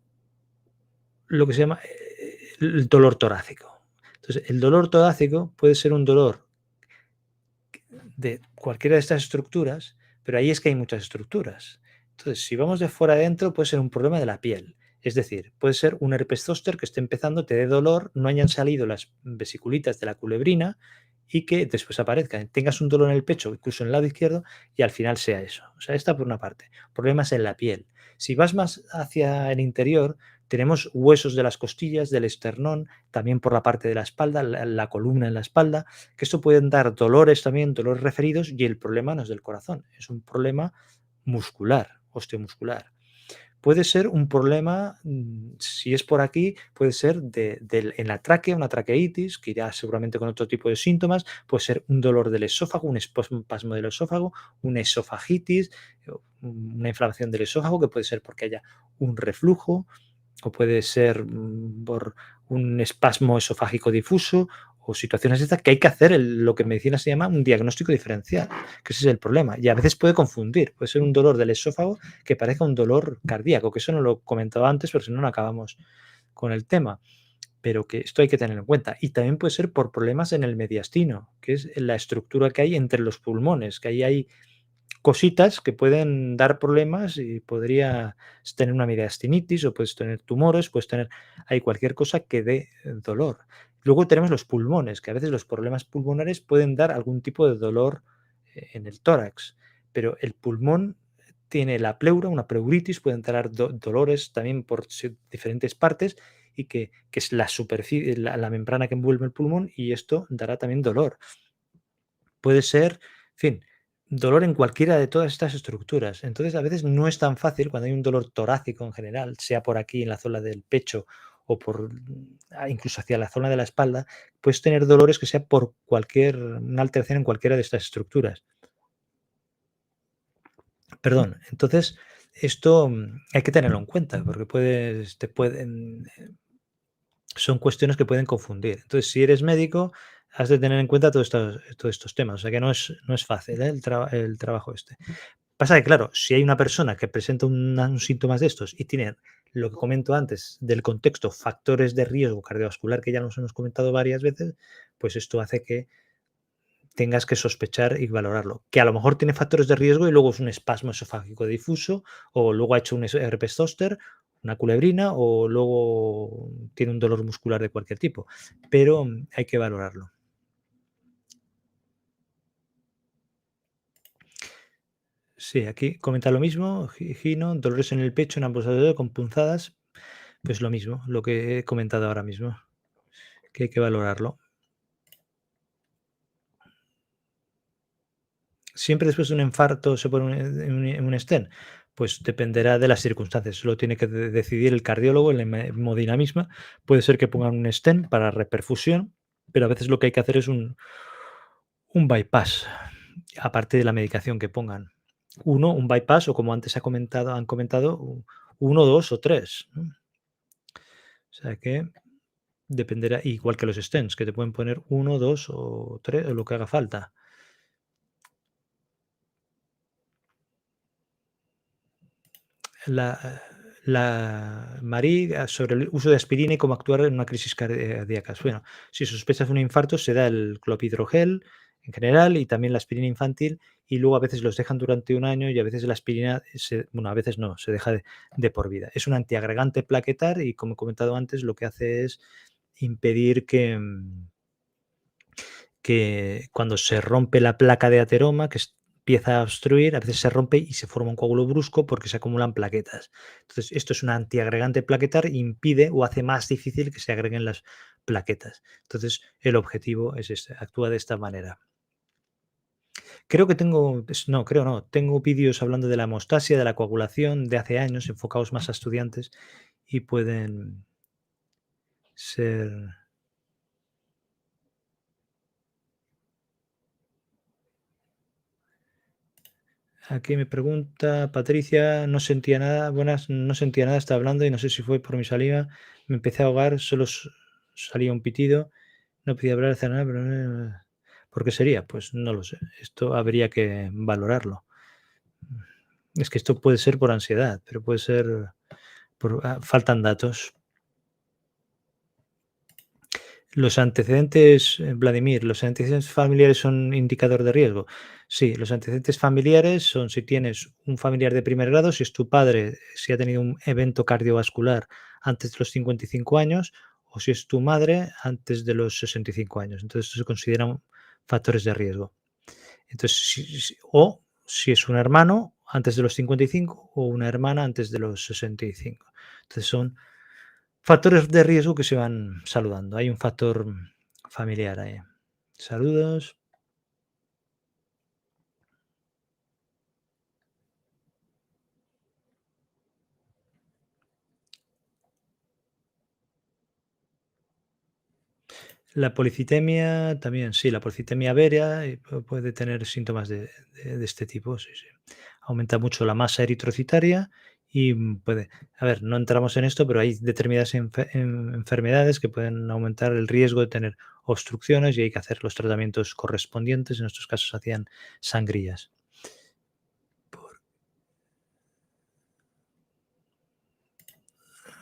lo que se llama el dolor torácico. Entonces, el dolor torácico puede ser un dolor de cualquiera de estas estructuras, pero ahí es que hay muchas estructuras. Entonces, si vamos de fuera adentro, puede ser un problema de la piel. Es decir, puede ser un herpes zóster que esté empezando, te dé dolor, no hayan salido las vesiculitas de la culebrina y que después aparezcan. Tengas un dolor en el pecho, incluso en el lado izquierdo, y al final sea eso. O sea, esta por una parte. Problemas en la piel. Si vas más hacia el interior, tenemos huesos de las costillas, del esternón, también por la parte de la espalda, la columna en la espalda, que esto pueden dar dolores también, dolores referidos, y el problema no es del corazón, es un problema muscular, osteomuscular. Puede ser un problema, si es por aquí, puede ser en la tráquea, una traqueitis, que irá seguramente con otro tipo de síntomas, puede ser un dolor del esófago, un espasmo del esófago, una esofagitis, una inflamación del esófago, que puede ser porque haya un reflujo, o puede ser por un espasmo esofágico difuso o situaciones de estas que hay que hacer lo que en medicina se llama un diagnóstico diferencial, que ese es el problema. Y a veces puede confundir, puede ser un dolor del esófago que parezca un dolor cardíaco, que eso no lo comentaba antes, pero si no, no acabamos con el tema. Pero que esto hay que tenerlo en cuenta. Y también puede ser por problemas en el mediastino, que es la estructura que hay entre los pulmones, que ahí hay cositas que pueden dar problemas y podrías tener una mediastinitis o puedes tener tumores, puedes tener hay cualquier cosa que dé dolor. Luego tenemos los pulmones, que a veces los problemas pulmonares pueden dar algún tipo de dolor en el tórax, pero el pulmón tiene la pleura, una pleuritis, pueden dar dolores también por diferentes partes y que es la superficie, la membrana que envuelve el pulmón y esto dará también dolor. Puede ser, en fin, dolor en cualquiera de todas estas estructuras. Entonces, a veces no es tan fácil cuando hay un dolor torácico en general, sea por aquí en la zona del pecho o por incluso hacia la zona de la espalda, puedes tener dolores que sea por una alteración en cualquiera de estas estructuras. Perdón. Entonces, esto hay que tenerlo en cuenta porque te pueden son cuestiones que pueden confundir. Entonces, si eres médico, has de tener en cuenta todos estos temas. O sea que no es fácil, ¿eh? El trabajo este. Pasa que, claro, si hay una persona que presenta un síntomas de estos y tiene lo que comento antes del contexto, factores de riesgo cardiovascular que ya nos hemos comentado varias veces, pues esto hace que tengas que sospechar y valorarlo. Que a lo mejor tiene factores de riesgo y luego es un espasmo esofágico difuso, o luego ha hecho un herpes zóster, una culebrina, o luego tiene un dolor muscular de cualquier tipo. Pero hay que valorarlo. Sí, aquí comenta lo mismo, Gino, dolores en el pecho, en ambos lados con punzadas, pues lo mismo, lo que he comentado ahora mismo, que hay que valorarlo. ¿Siempre después de un infarto se pone un stent? Pues dependerá de las circunstancias. Lo tiene que decidir el cardiólogo, el hemodinamismo. Puede ser que pongan un stent para reperfusión, pero a veces lo que hay que hacer es un bypass, aparte de la medicación que pongan. Un bypass o como antes han comentado, uno, dos o tres, ¿no? O sea que dependerá, igual que los stents, que te pueden poner uno, dos o tres, o lo que haga falta. La Marie, sobre el uso de aspirina y cómo actuar en una crisis cardíaca. Bueno, si sospechas un infarto, se da el clopidogrel en general y también la aspirina infantil, y luego a veces los dejan durante un año y a veces la aspirina, bueno, a veces no, se deja de por vida. Es un antiagregante plaquetar y, como he comentado antes, lo que hace es impedir que cuando se rompe la placa de ateroma, empieza a obstruir, a veces se rompe y se forma un coágulo brusco porque se acumulan plaquetas. Entonces, esto es un antiagregante plaquetar, impide o hace más difícil que se agreguen las plaquetas. Entonces, el objetivo es este, actúa de esta manera. Creo que tengo, no, creo no, tengo vídeos hablando de la hemostasia, de la coagulación de hace años, enfocados más a estudiantes y pueden ser. Aquí me pregunta Patricia, no sentía nada, buenas, no sentía nada, estaba hablando y no sé si fue por mi saliva, me empecé a ahogar, solo salía un pitido, no podía hablar, hacer nada, pero ¿por qué sería? Pues no lo sé, esto habría que valorarlo. Es que esto puede ser por ansiedad, pero puede ser faltan datos. Los antecedentes, Vladimir, ¿los antecedentes familiares son indicador de riesgo? Sí, los antecedentes familiares son si tienes un familiar de primer grado, si es tu padre, si ha tenido un evento cardiovascular antes de los 55 años, o si es tu madre antes de los 65 años. Entonces, se consideran factores de riesgo. Entonces, o si es un hermano antes de los 55 o una hermana antes de los 65. Entonces, son factores de riesgo que se van saludando. Hay un factor familiar ahí. Saludos. La policitemia también, sí, la policitemia vera puede tener síntomas de este tipo, sí, sí. Aumenta mucho la masa eritrocitaria y puede, a ver, no entramos en esto, pero hay determinadas enfermedades que pueden aumentar el riesgo de tener obstrucciones y hay que hacer los tratamientos correspondientes. En estos casos hacían sangrías.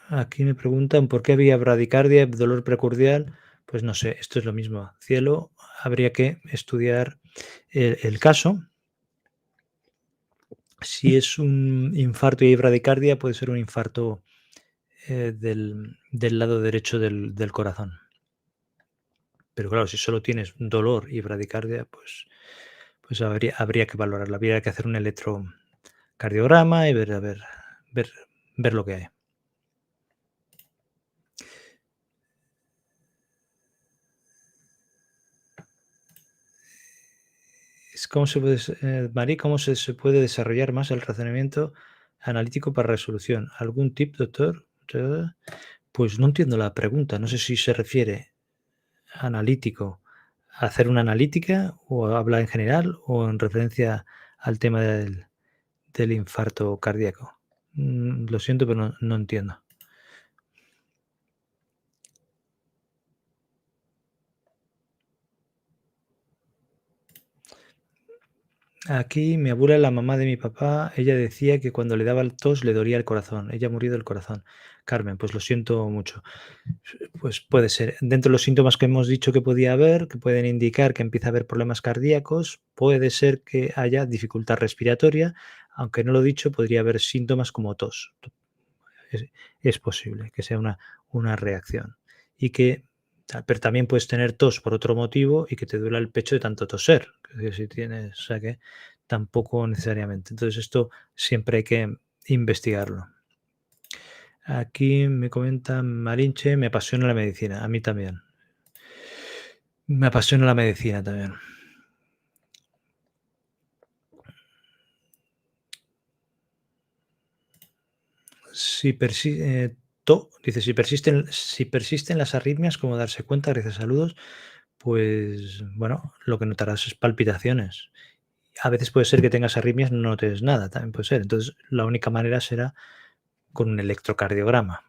Aquí me preguntan por qué había bradicardia, dolor precordial. Pues no sé, esto es lo mismo. Cielo, habría que estudiar el caso. Si es un infarto y hay bradicardia, puede ser un infarto del lado derecho del corazón. Pero claro, si solo tienes dolor y bradicardia, pues habría que valorarlo. Habría que hacer un electrocardiograma y ver, a ver, ver lo que hay. ¿Cómo se puede, Mari, cómo se puede desarrollar más el razonamiento analítico para resolución? ¿Algún tip, doctor? Pues no entiendo la pregunta. No sé si se refiere analítico a hacer una analítica o habla en general o en referencia al tema del infarto cardíaco. Lo siento, pero no entiendo. Aquí mi abuela, la mamá de mi papá, ella decía que cuando le daba el tos le dolía el corazón. Ella murió del corazón. Carmen, pues lo siento mucho. Pues puede ser. Dentro de los síntomas que hemos dicho que podía haber, que pueden indicar que empieza a haber problemas cardíacos, puede ser que haya dificultad respiratoria, aunque no lo he dicho, podría haber síntomas como tos. Es, es posible que sea una reacción. Y que, pero también puedes tener tos por otro motivo y que te duela el pecho de tanto toser. Es decir, si tienes, o sea que tampoco necesariamente. Entonces esto siempre hay que investigarlo. Aquí me comenta Marinche, me apasiona la medicina, a mí también. Me apasiona la medicina también. Si persi dice, si persisten las arritmias, ¿cómo darse cuenta? Gracias, saludos. Pues, bueno, lo que notarás es palpitaciones. A veces puede ser que tengas arritmias, no notes nada, también puede ser. Entonces, la única manera será con un electrocardiograma.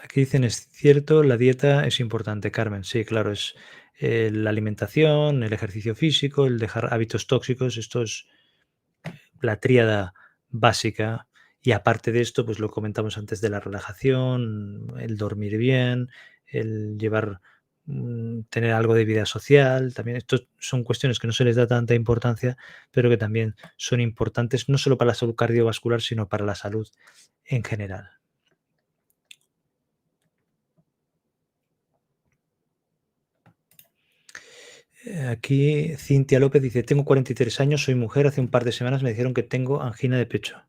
Aquí dicen, es cierto, la dieta es importante, Carmen. Sí, claro, es, la alimentación, el ejercicio físico, el dejar hábitos tóxicos, esto es la tríada básica. Y aparte de esto, pues lo comentamos antes de la relajación, el dormir bien, el llevar, tener algo de vida social. También estos son cuestiones que no se les da tanta importancia, pero que también son importantes, no solo para la salud cardiovascular, sino para la salud en general. Aquí Cintia López dice, tengo 43 años, soy mujer, hace un par de semanas me dijeron que tengo angina de pecho.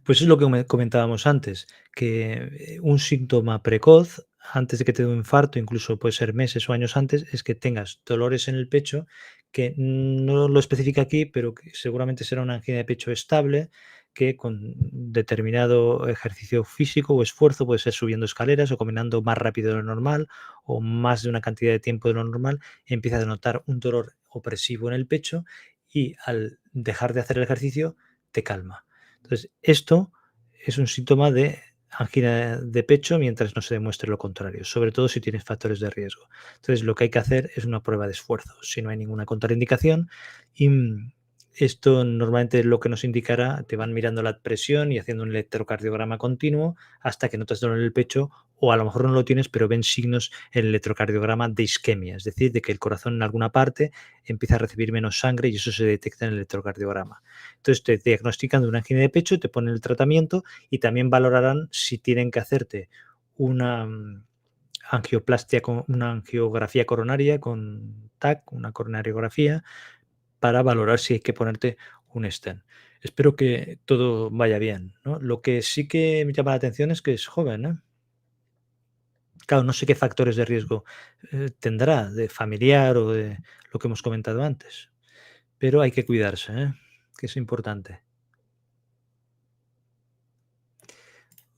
Pues es lo que comentábamos antes, que un síntoma precoz, antes de que te dé un infarto, incluso puede ser meses o años antes, es que tengas dolores en el pecho, que no lo especifica aquí, pero que seguramente será una angina de pecho estable, que con determinado ejercicio físico o esfuerzo, puede ser subiendo escaleras o caminando más rápido de lo normal o más de una cantidad de tiempo de lo normal, empiezas a notar un dolor opresivo en el pecho y al dejar de hacer el ejercicio te calma. Entonces, esto es un síntoma de angina de pecho mientras no se demuestre lo contrario, sobre todo si tienes factores de riesgo. Entonces, lo que hay que hacer es una prueba de esfuerzo, si no hay ninguna contraindicación. Y esto normalmente lo que nos indicará, te van mirando la presión y haciendo un electrocardiograma continuo hasta que notas dolor en el pecho o a lo mejor no lo tienes, pero ven signos en el electrocardiograma de isquemia, es decir, de que el corazón en alguna parte empieza a recibir menos sangre y eso se detecta en el electrocardiograma. Entonces te diagnostican de una angina de pecho, te ponen el tratamiento y también valorarán si tienen que hacerte una angioplastia, con una angiografía coronaria con TAC, una coronariografía, para valorar si hay que ponerte un stent. Espero que todo vaya bien, ¿no? Lo que sí que me llama la atención es que es joven, ¿eh? Claro, no sé qué factores de riesgo tendrá, de familiar o de lo que hemos comentado antes, pero hay que cuidarse, ¿eh? Que es importante.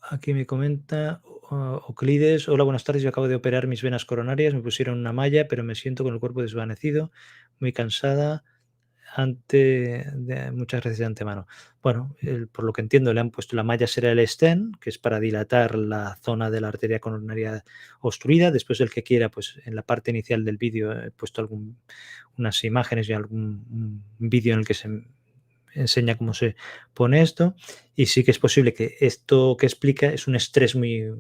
Aquí me comenta Oclides, hola, buenas tardes, yo acabo de operar mis venas coronarias, me pusieron una malla, pero me siento con el cuerpo desvanecido, muy cansada, muchas gracias de antemano. Bueno, por lo que entiendo, le han puesto la malla será el stent, que es para dilatar la zona de la arteria coronaria obstruida. Después, el que quiera, pues en la parte inicial del vídeo he puesto unas imágenes y algún un vídeo en el que se enseña cómo se pone esto. Y sí que es posible que esto que explica es un estrés muy,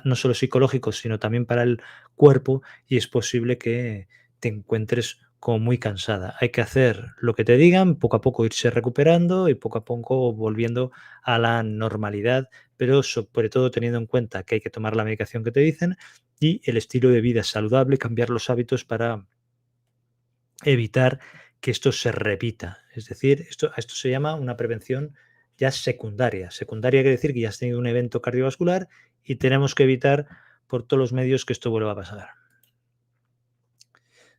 no solo psicológico, sino también para el cuerpo, y es posible que te encuentres como muy cansada. Hay que hacer lo que te digan, poco a poco irse recuperando y poco a poco volviendo a la normalidad, pero sobre todo teniendo en cuenta que hay que tomar la medicación que te dicen y el estilo de vida saludable, cambiar los hábitos para evitar que esto se repita. Es decir, a esto se llama una prevención ya secundaria. Secundaria quiere decir que ya has tenido un evento cardiovascular y tenemos que evitar por todos los medios que esto vuelva a pasar.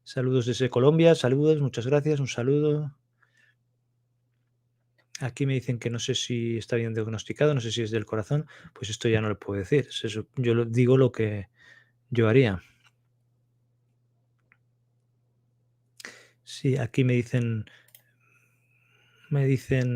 Saludos desde Colombia, saludos, muchas gracias, un saludo. Aquí me dicen que no sé si está bien diagnosticado, no sé si es del corazón, pues esto ya no lo puedo decir. Yo digo lo que yo haría. Sí, aquí me dicen,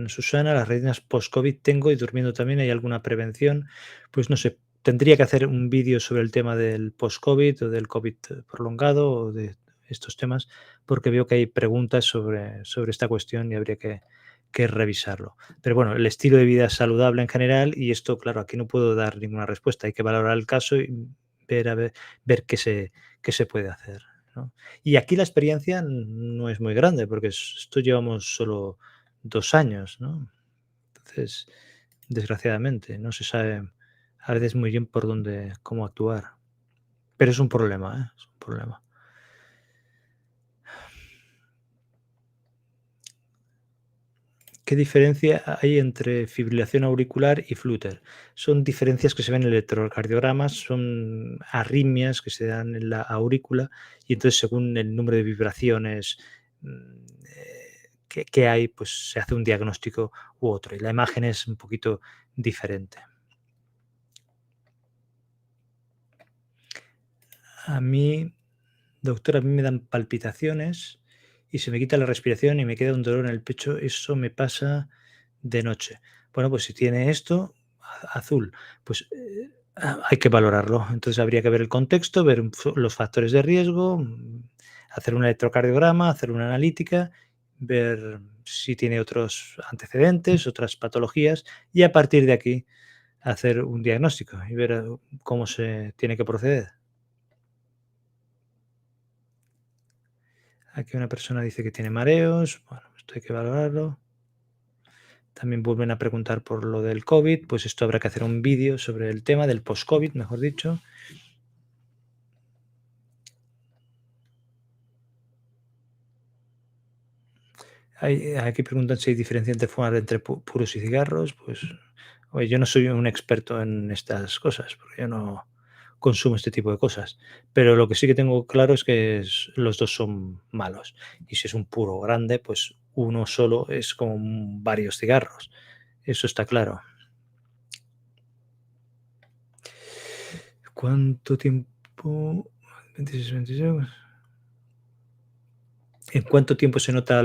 Susana, las rutinas post-COVID tengo y durmiendo también, ¿hay alguna prevención? Pues no sé, tendría que hacer un vídeo sobre el tema del post-COVID o del COVID prolongado o de estos temas, porque veo que hay preguntas sobre esta cuestión y habría que revisarlo. Pero bueno, el estilo de vida saludable en general y esto, claro, aquí no puedo dar ninguna respuesta. Hay que valorar el caso y ver, ver qué se puede hacer, ¿no? Y aquí la experiencia no es muy grande, porque esto llevamos solo 2 años, ¿no? Entonces, desgraciadamente, no se sabe a veces muy bien por dónde, cómo actuar. Pero es un problema, ¿eh? Es un problema. ¿Qué diferencia hay entre fibrilación auricular y Flutter? Son diferencias que se ven en electrocardiogramas, son arritmias que se dan en la aurícula y entonces según el número de vibraciones que hay, pues se hace un diagnóstico u otro y la imagen es un poquito diferente. A mí, doctor, a mí me dan palpitaciones y se me quita la respiración y me queda un dolor en el pecho. Eso me pasa de noche. Bueno, pues si tiene esto, azul, pues hay que valorarlo. Entonces habría que ver el contexto, ver los factores de riesgo, hacer un electrocardiograma, hacer una analítica, ver si tiene otros antecedentes, otras patologías y a partir de aquí hacer un diagnóstico y ver cómo se tiene que proceder. Aquí una persona dice que tiene mareos, bueno, esto hay que valorarlo. También vuelven a preguntar por lo del COVID, pues esto habrá que hacer un vídeo sobre el tema del post-COVID, mejor dicho. Aquí preguntan si hay diferencia entre fumar entre puros y cigarros. Pues, oye, yo no soy un experto en estas cosas, porque yo no consumo este tipo de cosas. Pero lo que sí que tengo claro es que los dos son malos. Y si es un puro grande, pues uno solo es como varios cigarros. Eso está claro. ¿Cuánto tiempo? 26, 26. ¿En cuánto tiempo se nota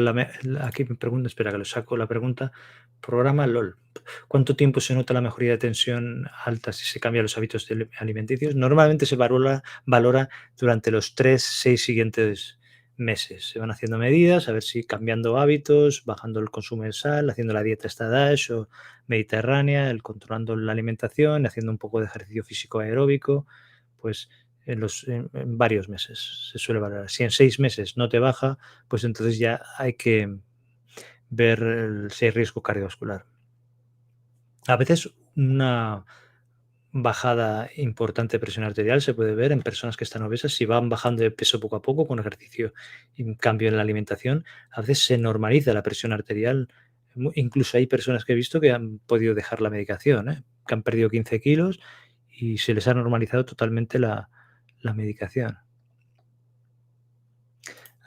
aquí me pregunta, espera que lo saco la pregunta, programa LOL. ¿Cuánto tiempo se nota la mejoría de tensión alta si se cambian los hábitos alimenticios? Normalmente se valora durante los 3, 6 siguientes meses. Se van haciendo medidas, a ver si cambiando hábitos, bajando el consumo de sal, haciendo la dieta esta DASH o mediterránea, controlando la alimentación, haciendo un poco de ejercicio físico aeróbico, pues en varios meses se suele valorar. Si en 6 meses no te baja, pues entonces ya hay que ver si hay riesgo cardiovascular. A veces una bajada importante de presión arterial se puede ver en personas que están obesas. Si van bajando de peso poco a poco con ejercicio y un cambio en la alimentación, a veces se normaliza la presión arterial. Incluso hay personas que he visto que han podido dejar la medicación, ¿eh? Que han perdido 15 kilos y se les ha normalizado totalmente la medicación.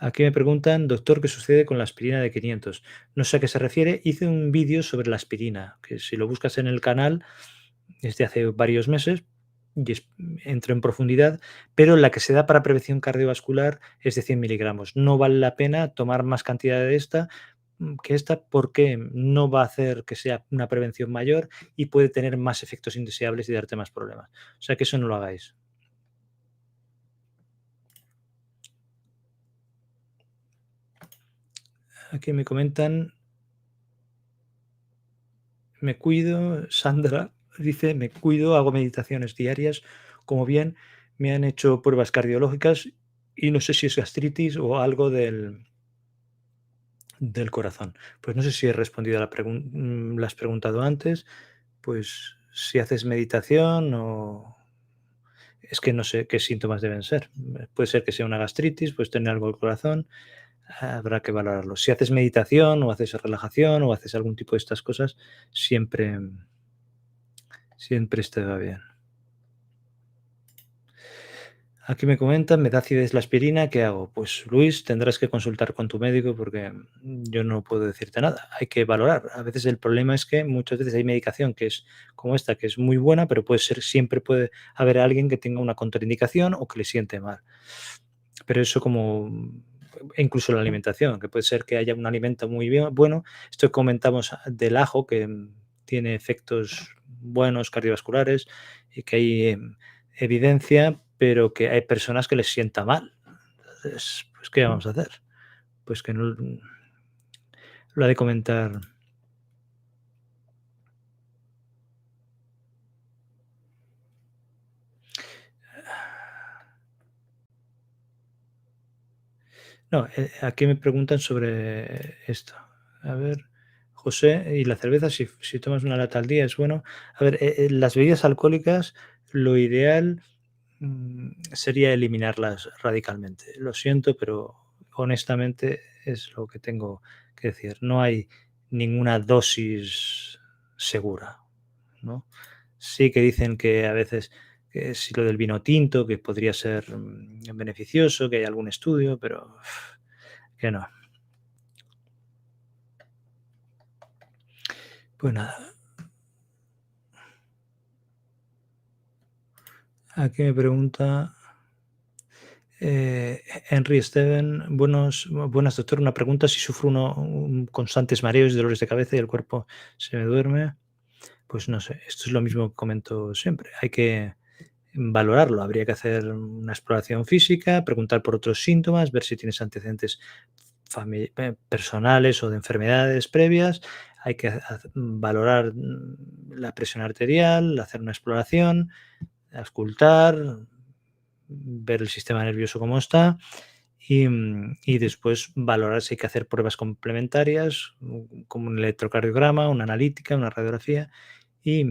Aquí me preguntan, doctor, ¿qué sucede con la aspirina de 500? No sé a qué se refiere. Hice un vídeo sobre la aspirina, que si lo buscas en el canal es de hace varios meses y entro en profundidad, pero la que se da para prevención cardiovascular es de 100 miligramos. No vale la pena tomar más cantidad de esta que esta porque no va a hacer que sea una prevención mayor y puede tener más efectos indeseables y darte más problemas. O sea que eso no lo hagáis. Aquí me comentan me cuido, Sandra dice, me cuido, hago meditaciones diarias, como bien, me han hecho pruebas cardiológicas y no sé si es gastritis o algo del corazón. Pues no sé si he respondido a la has preguntado antes, pues si haces meditación o es que no sé qué síntomas deben ser. Puede ser que sea una gastritis, puedes tener algo del corazón, habrá que valorarlo. Si haces meditación o haces relajación o haces algún tipo de estas cosas, siempre está bien. Aquí me comentan, me da acidez la aspirina, ¿qué hago? Pues Luis, tendrás que consultar con tu médico porque yo no puedo decirte nada. Hay que valorar. A veces el problema es que muchas veces hay medicación que es como esta, que es muy buena, pero siempre puede haber alguien que tenga una contraindicación o que le siente mal. Pero eso e incluso la alimentación, que puede ser que haya un alimento muy bien, bueno. Esto que comentamos del ajo, que tiene efectos buenos cardiovasculares y que hay evidencia, pero que hay personas que les sienta mal. Entonces, pues, ¿qué vamos a hacer? Pues que no lo ha de comentar. No, aquí me preguntan sobre esto. A ver, José, ¿y la cerveza si tomas una lata al día es bueno? A ver, las bebidas alcohólicas, lo ideal, sería eliminarlas radicalmente. Lo siento, pero honestamente es lo que tengo que decir. No hay ninguna dosis segura, ¿no? Sí que dicen que a veces que si lo del vino tinto, que podría ser, beneficioso, que hay algún estudio, pero que no. Pues nada, aquí me pregunta, Henry Steven, buenas doctor, una pregunta, si sufro constantes mareos y dolores de cabeza y el cuerpo se me duerme, pues no sé, esto es lo mismo que comento siempre, hay que valorarlo, habría que hacer una exploración física, preguntar por otros síntomas, ver si tienes antecedentes personales o de enfermedades previas, hay que valorar la presión arterial, hacer una exploración, auscultar, ver el sistema nervioso cómo está y después valorar si hay que hacer pruebas complementarias, como un electrocardiograma, una analítica, una radiografía y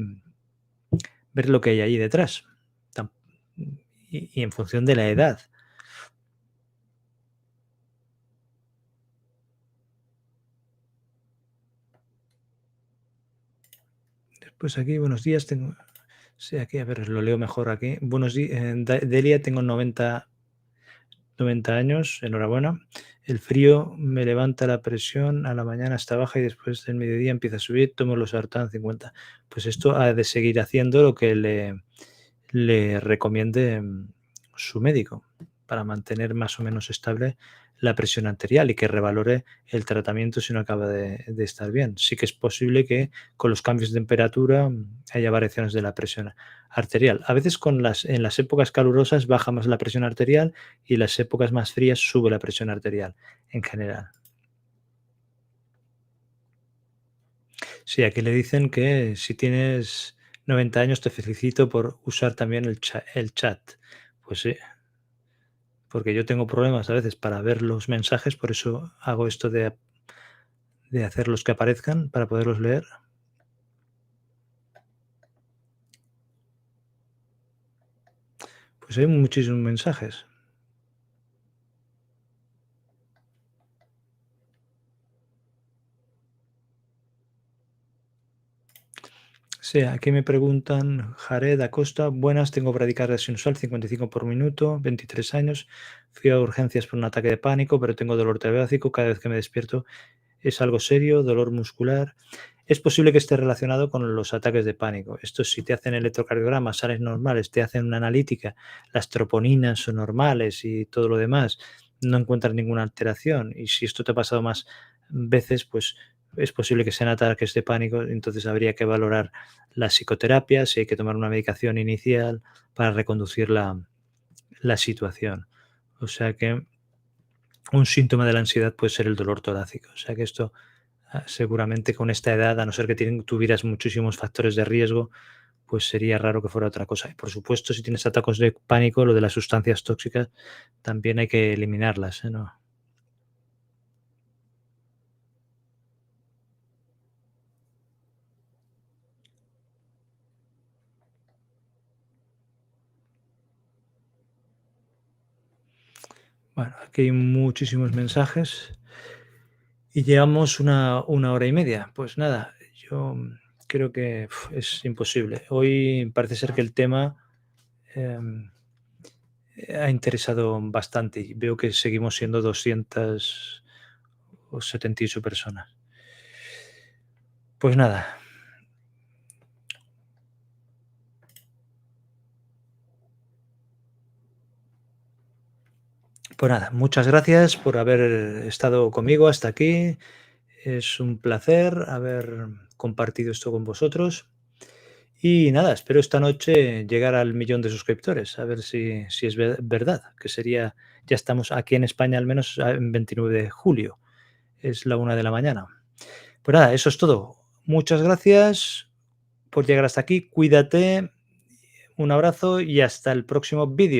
ver lo que hay ahí detrás. Y en función de la edad. Después aquí, buenos días, tengo, sí, aquí, a ver, lo leo mejor aquí. Buenos días, Delia, tengo 90 años, enhorabuena. El frío me levanta la presión, a la mañana está baja y después del mediodía empieza a subir, tomo los Sartán 50. Pues esto ha de seguir haciendo lo que le recomiende su médico para mantener más o menos estable la presión arterial y que revalore el tratamiento si no acaba de estar bien. Sí que es posible que con los cambios de temperatura haya variaciones de la presión arterial. A veces en las épocas calurosas baja más la presión arterial y las épocas más frías sube la presión arterial en general. Sí, aquí le dicen que si tienes 90 años te felicito por usar también el chat. Pues sí, porque yo tengo problemas a veces para ver los mensajes, por eso hago esto de hacerlos que aparezcan para poderlos leer. Pues hay muchísimos mensajes. Sí, aquí me preguntan, Jared Acosta, buenas, tengo bradicardia sinusal, 55 por minuto, 23 años, fui a urgencias por un ataque de pánico, pero tengo dolor torácico, cada vez que me despierto es algo serio, dolor muscular. Es posible que esté relacionado con los ataques de pánico. Esto si te hacen electrocardiograma, sales normales, te hacen una analítica, las troponinas son normales y todo lo demás, no encuentras ninguna alteración. Y si esto te ha pasado más veces, pues es posible que sean ataques de pánico, entonces habría que valorar la psicoterapia, si hay que tomar una medicación inicial para reconducir la situación. O sea que un síntoma de la ansiedad puede ser el dolor torácico. O sea que esto seguramente con esta edad, a no ser que tuvieras muchísimos factores de riesgo, pues sería raro que fuera otra cosa. Y por supuesto, si tienes ataques de pánico, lo de las sustancias tóxicas, también hay que eliminarlas, ¿eh? ¿No? Bueno, aquí hay muchísimos mensajes y llevamos una hora y media. Pues nada, yo creo que es imposible. Hoy parece ser que el tema em, ha interesado bastante y veo que seguimos siendo 278 personas. Pues nada, pues nada, muchas gracias por haber estado conmigo hasta aquí. Es un placer haber compartido esto con vosotros. Y nada, espero esta noche llegar al 1.000.000 de suscriptores, a ver si es verdad, que sería, ya estamos aquí en España al menos en 29 de julio, es la 1 de la mañana. Pues nada, eso es todo. Muchas gracias por llegar hasta aquí, cuídate, un abrazo y hasta el próximo vídeo.